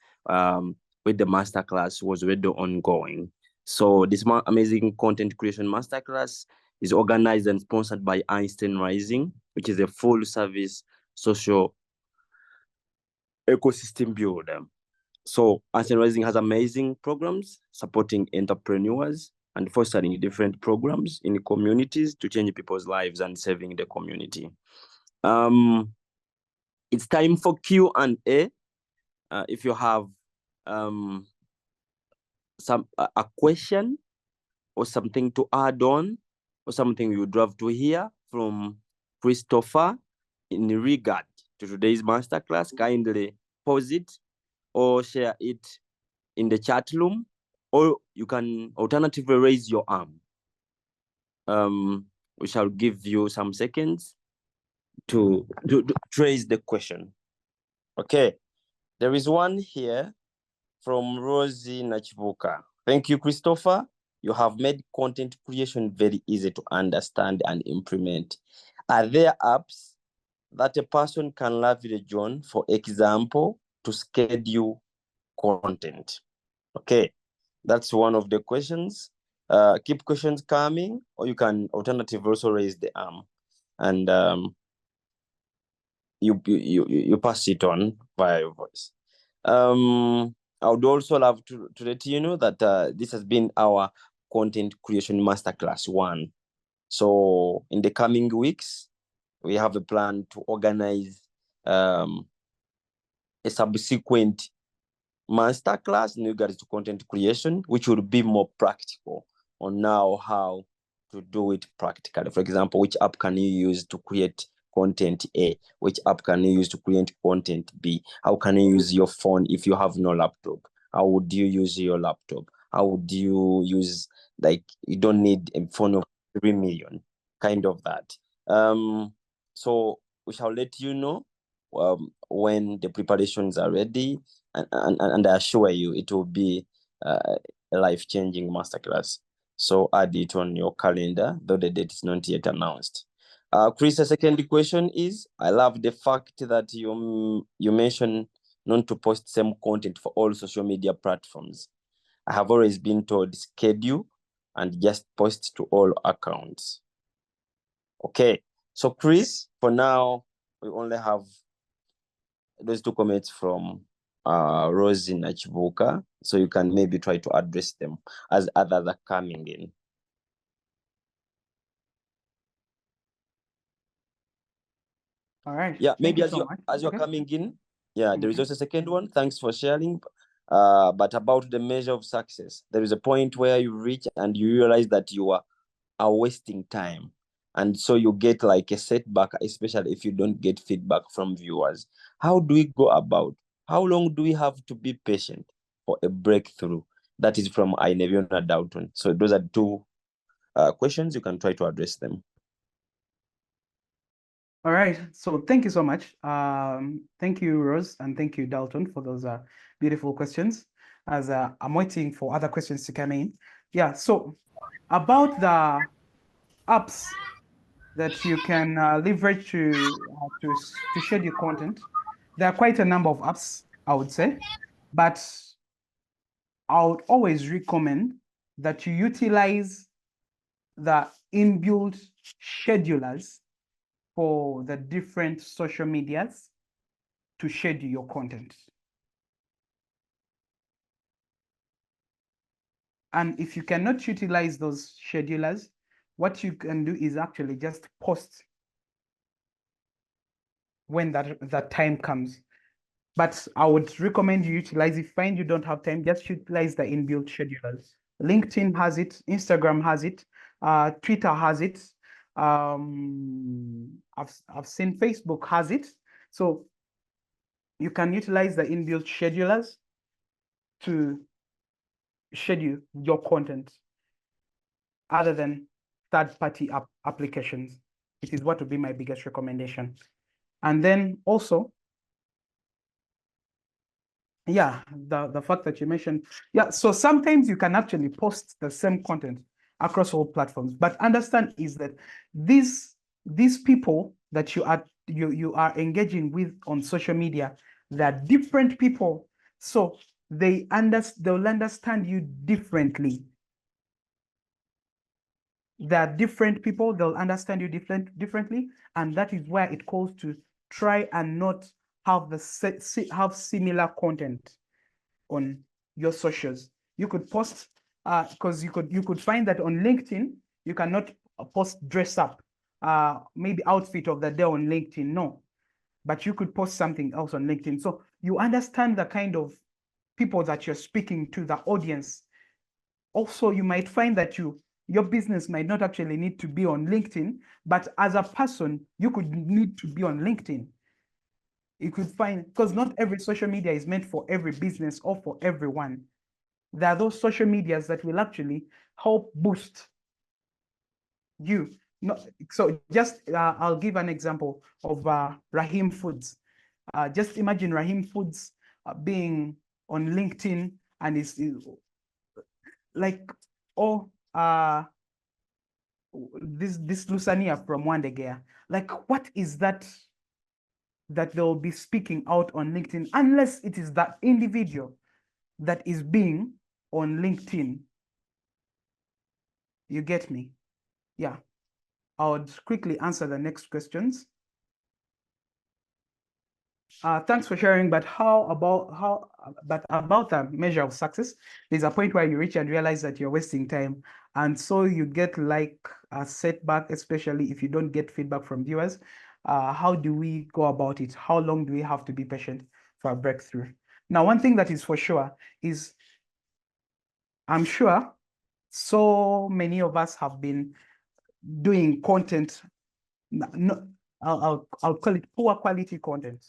with the masterclass was already ongoing. So this amazing content creation masterclass is organized and sponsored by Einstein Rising, which is a full service social ecosystem builder. So Einstein Rising has amazing programs supporting entrepreneurs and fostering different programs in communities to change people's lives and serving the community. It's time for Q&A. If you have a question or something to add on, or something you would love to hear from Christopher in regard to today's masterclass, kindly pause it or share it in the chat room, or you can alternatively raise your arm. We shall give you some seconds to raise the question. Okay, there is one here from Rosie Nachivuka. Thank you, Christopher. You have made content creation very easy to understand and implement. Are there apps that a person can leverage on, for example, to schedule content? Okay, that's one of the questions. Keep questions coming, or you can alternatively also raise the arm, and you pass it on via your voice. I would also love to let you know that this has been our content creation masterclass 1. So in the coming weeks, we have a plan to organize a subsequent masterclass in regards to content creation, which will be more practical on now how to do it practically. For example, which app can you use to create content A? Which app can you use to create content B? How can you use your phone if you have no laptop? How would you use your laptop? How would you use, like, you don't need a phone of 3 million, kind of that. So we shall let you know when the preparations are ready, and I assure you it will be a life-changing masterclass. So add it on your calendar, though the date is not yet announced. Chris, the second question is, I love the fact that you mentioned not to post same content for all social media platforms. I have always been told schedule and just post to all accounts. Okay, so Chris, for now, we only have those 2 comments from Rosie Nachivuka, so you can maybe try to address them as others are coming in. All right. Yeah, Thank maybe you as so you're much. as you're Okay. coming in, yeah, there is Okay. also a second one. Thanks for sharing. But about the measure of success, there is a point where you reach and you realize that you are wasting time, and so you get like a setback, especially if you don't get feedback from viewers. How do we go about? How long do we have to be patient for a breakthrough? That is from Ineviona Dalton. So those are 2 questions. You can try to address them. All right. So thank you so much. Thank you, Rose, and thank you, Dalton, for those beautiful questions. As I'm waiting for other questions to come in. Yeah. So about the apps that you can leverage to share your content, there are quite a number of apps, I would say, but I would always recommend that you utilize the inbuilt schedulers for the different social medias to schedule your content. And if you cannot utilize those schedulers, what you can do is actually just post when that time comes. But I would recommend you utilize, if you find you don't have time, just utilize the inbuilt schedulers. LinkedIn has it, Instagram has it, Twitter has it. I've seen Facebook has it. So you can utilize the inbuilt schedulers to schedule your content other than third-party applications. It is what would be my biggest recommendation. And then also, yeah, the fact that you mentioned, yeah, so sometimes you can actually post the same content across all platforms, but understand is that these people that you are engaging with on social media, they're different people, so they'll understand you differently. They're different people, they'll understand you differently, and that is why it calls to try and not have have similar content on your socials. You could post because you could find that on LinkedIn you cannot post dress up, maybe outfit of the day on LinkedIn, no, but you could post something else on LinkedIn, so you understand the kind of people that you're speaking to, the audience. Also, you might find that your business might not actually need to be on LinkedIn, but as a person, you could need to be on LinkedIn. You could find, because not every social media is meant for every business or for everyone. There are those social medias that will actually help boost you. No, so just I'll give an example of Rahim Foods. Just imagine Rahim Foods being on LinkedIn and is like, oh, this Lusania from Wandegea. Like, what is that they'll be speaking out on LinkedIn, unless it is that individual that is being on LinkedIn? You get me? Yeah. I would quickly answer the next questions. Thanks for sharing, but about the measure of success, there's a point where you reach and realize that you're wasting time. And so you get like a setback, especially if you don't get feedback from viewers. How do we go about it? How long do we have to be patient for a breakthrough? Now, one thing that is for sure is, I'm sure so many of us have been doing content, no, I'll call it poor quality content.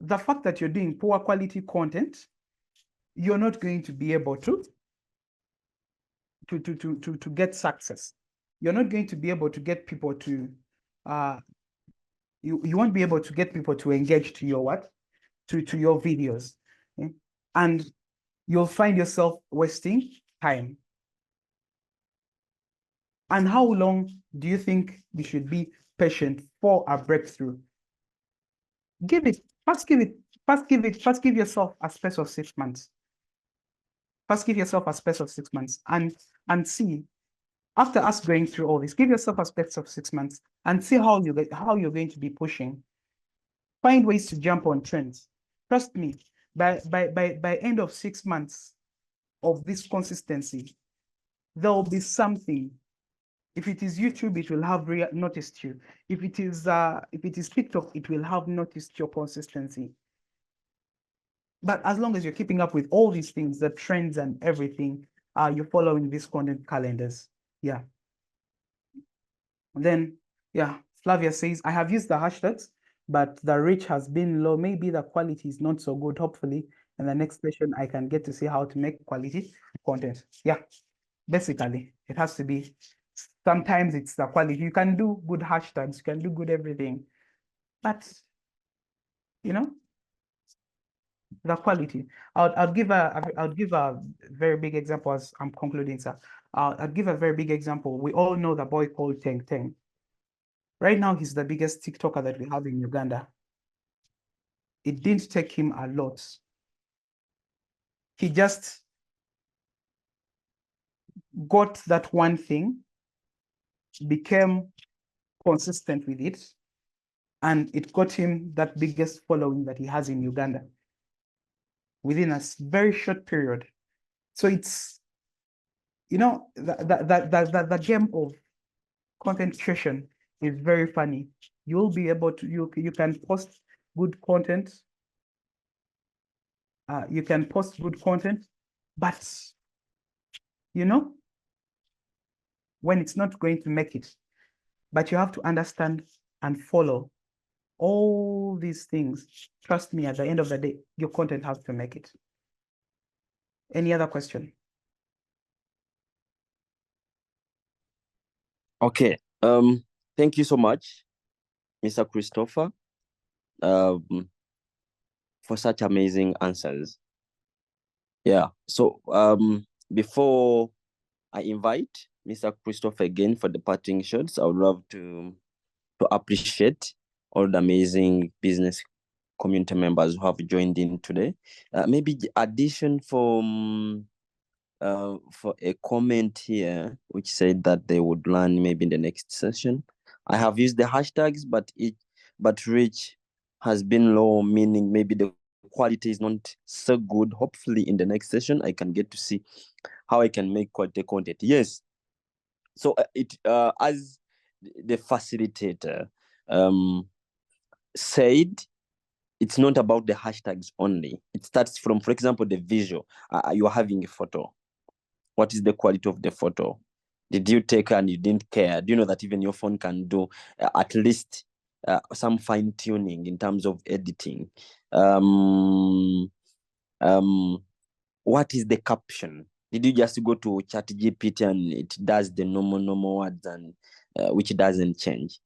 The fact that you're doing poor quality content, you're not going to be able to get success. You're not going to be able to get people to, you won't be able to get people to engage to your what? To your videos. Okay? And you'll find yourself wasting time. And how long do you think you should be patient for a breakthrough? Give yourself a space of 6 months. First give yourself a space of 6 months and see, after us going through all this, give yourself a space of 6 months and see how you're going to be pushing. Find ways to jump on trends. Trust me, by end of 6 months of this consistency, there will be something. If it is YouTube, it will have noticed you. If it is TikTok, it will have noticed your consistency. But as long as you're keeping up with all these things, the trends and everything, you're following these content calendars. Yeah. Then, yeah, Flavia says, I have used the hashtags, but the reach has been low. Maybe the quality is not so good. Hopefully, in the next session, I can get to see how to make quality content. Yeah, basically, it has to be. Sometimes it's the quality. You can do good hashtags, you can do good everything, but you know, the quality. I'll give a very big example as I'm concluding, sir. I'll give a very big example. We all know the boy called Teng Teng. Right now, he's the biggest TikToker that we have in Uganda. It didn't take him a lot. He just got that one thing, became consistent with it, and it got him that biggest following that he has in Uganda within a very short period. So it's, you know, the game of content creation is very funny. You'll be able to, you can post good content. You can post good content, but you know, when it's not going to make it, but you have to understand and follow all these things. Trust me, at the end of the day, your content has to make it. Any other question? Okay. Thank you so much, Mr. Christopher, for such amazing answers. Yeah. So before I invite Mr. Christopher again for the parting shots, I would love to appreciate all the amazing business community members who have joined in today. Maybe addition for a comment here, which said that they would learn maybe in the next session. I have used the hashtags, but reach has been low, meaning maybe the quality is not so good. Hopefully in the next session, I can get to see how I can make quality content. Yes. So as the facilitator said, it's not about the hashtags only. It starts from, for example, the visual. You're having a photo. What is the quality of the photo? Did you take and you didn't care? Do you know that even your phone can do at least some fine tuning in terms of editing? What is the caption? Did you just go to ChatGPT and it does the normal words and which doesn't change?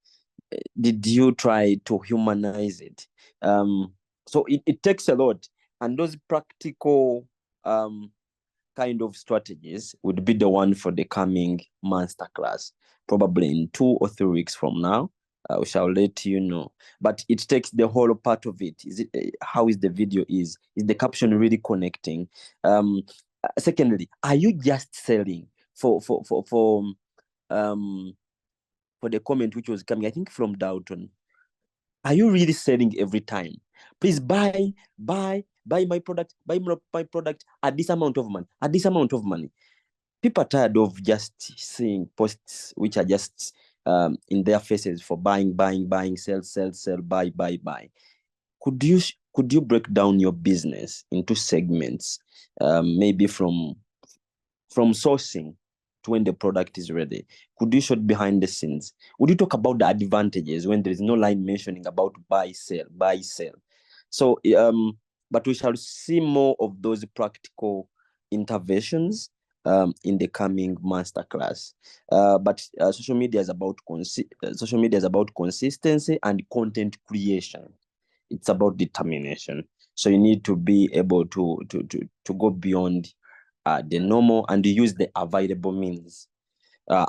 Did you try to humanize it? So it takes a lot, and those practical kind of strategies would be the one for the coming masterclass, probably in 2 or 3 weeks from now. We shall let you know, but it takes the whole part of it. Is it how is the video? Is the caption really connecting? Secondly, are you just selling for the comment which was coming, I think from Dalton? Are you really selling every time? Please buy my product, buy my product at this amount of money, at this amount of money. People are tired of just seeing posts which are just in their faces for buying, sell, buy. Could you could you break down your business into segments, maybe from sourcing to when the product is ready? Could you show behind the scenes? Would you talk about the advantages when there is no line mentioning about buy, sell, buy, sell? So, but we shall see more of those practical interventions in the coming masterclass. But social media is about consistency and content creation. It's about determination. So you need to be able to go beyond the normal and use the available means.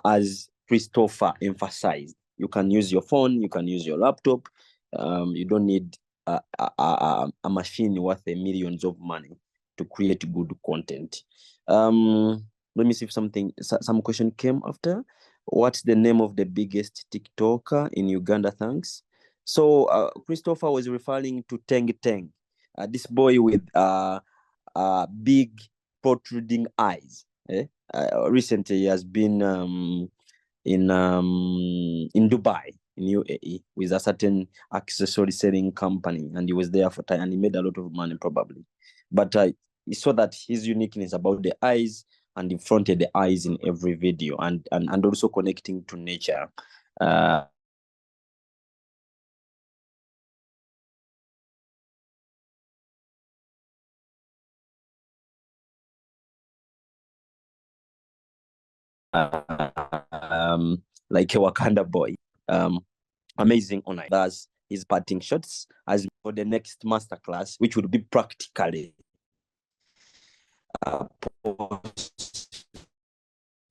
As Christopher emphasized, you can use your phone, you can use your laptop. You don't need a machine worth millions of money to create good content. Let me see if some question came after. What's the name of the biggest TikToker in Uganda? Thanks. So Christopher was referring to Teng Teng, this boy with big protruding eyes. Recently, he has been in Dubai, in UAE, with a certain accessory selling company, and he was there for time, and he made a lot of money probably. But he saw that his uniqueness about the eyes, and he fronted the eyes in every video, and also connecting to nature. Like a Wakanda boy. Amazing honor. Thus, his parting shots as for the next masterclass, which would be practically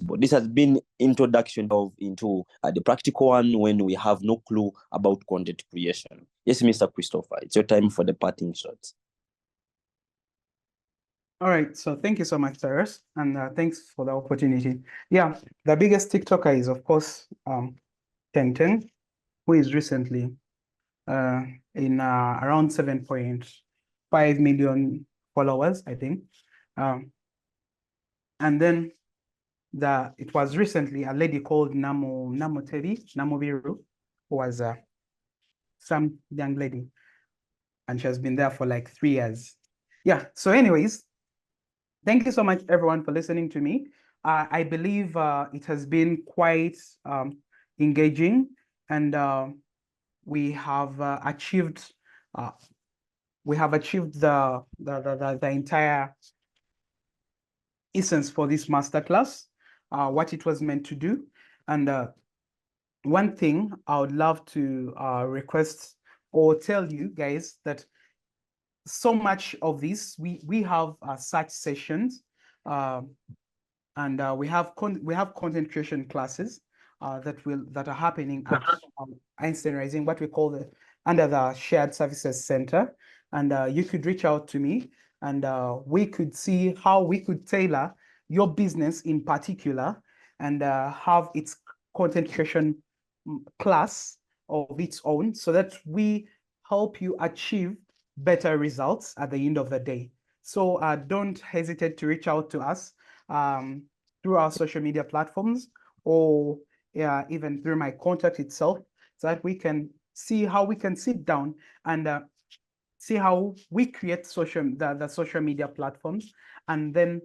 but this has been introduction into the practical one when we have no clue about content creation. Yes, Mr. Christopher, it's your time for the parting shots. All right, so thank you so much, Cyrus, and thanks for the opportunity. Yeah, the biggest TikToker is, of course, Teng Teng, who is recently in around 7.5 million followers, I think. And then it was recently a lady called Namoviru, who was some young lady, and she has been there for like 3 years. Yeah, so anyways, thank you so much, everyone, for listening to me. I believe it has been quite engaging, and we have achieved the entire essence for this masterclass, what it was meant to do. And one thing I would love to request or tell you guys that so much of this, we have such sessions, and we have content creation classes that are happening at Einstein Rising, what we call under the Shared Services Center. And you could reach out to me, and we could see how we could tailor your business in particular, and have its content creation class of its own, so that we help you achieve better results at the end of the day. So don't hesitate to reach out to us through our social media platforms, or even through my contact itself, so that we can see how we can sit down and see how we create the social media platforms. And then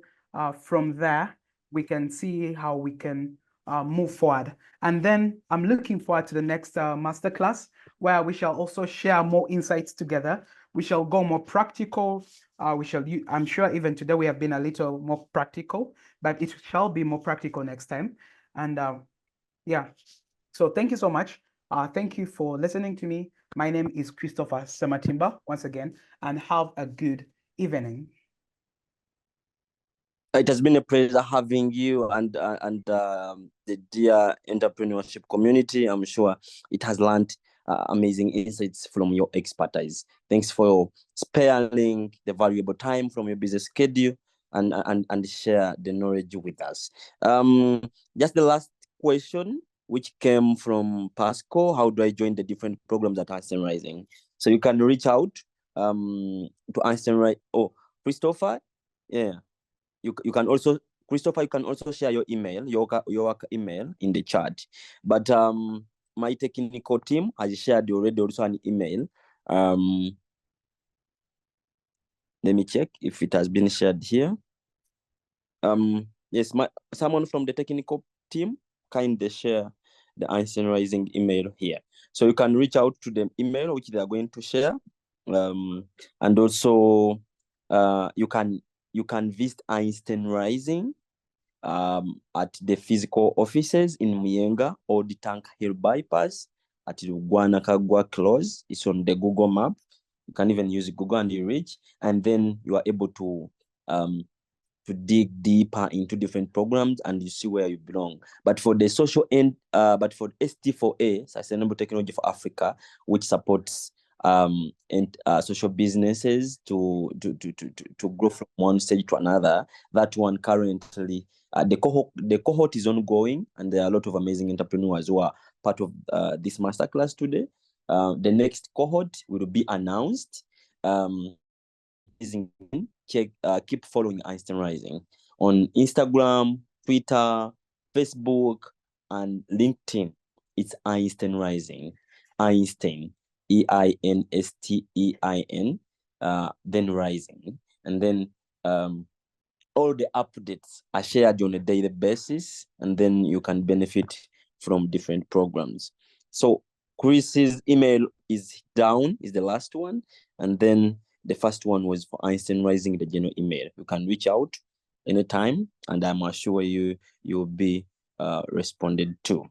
from there, we can see how we can move forward. And then I'm looking forward to the next masterclass, where we shall also share more insights together. We shall go more practical. I'm sure even today we have been a little more practical, but it shall be more practical next time. And yeah, so thank you so much. Thank you for listening to me. My name is Christopher Sematimba once again, and have a good evening. It has been a pleasure having you and the dear entrepreneurship community. I'm sure it has learned amazing insights from your expertise. Thanks for sparing the valuable time from your busy schedule and share the knowledge with us. Just the last question, which came from Pasco: how do I join the different programs at Einstein Rising? So you can reach out to Einstein Rising. Oh, Christopher, yeah. You can also, Christopher, you can also share your email, your work email in the chat. But my technical team has shared already also an email. Let me check if it has been shared here. Yes, someone from the technical team kindly share the Einstein Rising email here. So you can reach out to the email which they are going to share. And also you can visit Einstein Rising at the physical offices in Muyenga or the Tank Hill Bypass at Guanakagua Close. It's on the Google map. You can even use Google and you reach, and then you are able to dig deeper into different programs and you see where you belong. But for the social end, but for ST4A, Sustainable Technology for Africa, which supports social businesses to grow from one stage to another, that one currently the cohort is ongoing, and there are a lot of amazing entrepreneurs who are part of this masterclass today. The next cohort will be announced. Keep following Einstein Rising on Instagram, Twitter, Facebook, and LinkedIn. It's Einstein Rising. Einstein, EINSTEIN, then Rising. And then all the updates are shared on a daily basis, and then you can benefit from different programs. So Chris's email is down, is the last one, and then the first one was for Einstein Rising, the general email. You can reach out anytime, and I'm assure you'll be responded to.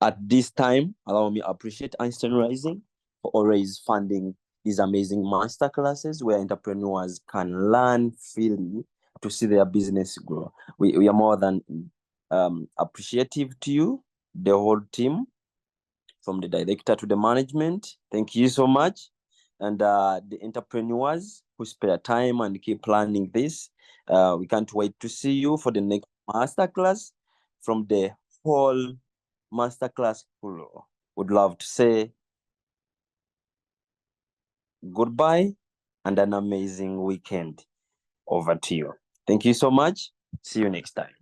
At this time, allow me to appreciate Einstein Rising for always funding these amazing masterclasses where entrepreneurs can learn freely to see their business grow. We are more than appreciative to you, the whole team, from the director to the management. Thank you so much. And the entrepreneurs who spare time and keep planning this. We can't wait to see you for the next masterclass from the whole masterclass crew. Would love to say goodbye and an amazing weekend. Over to you. Thank you so much. See you next time.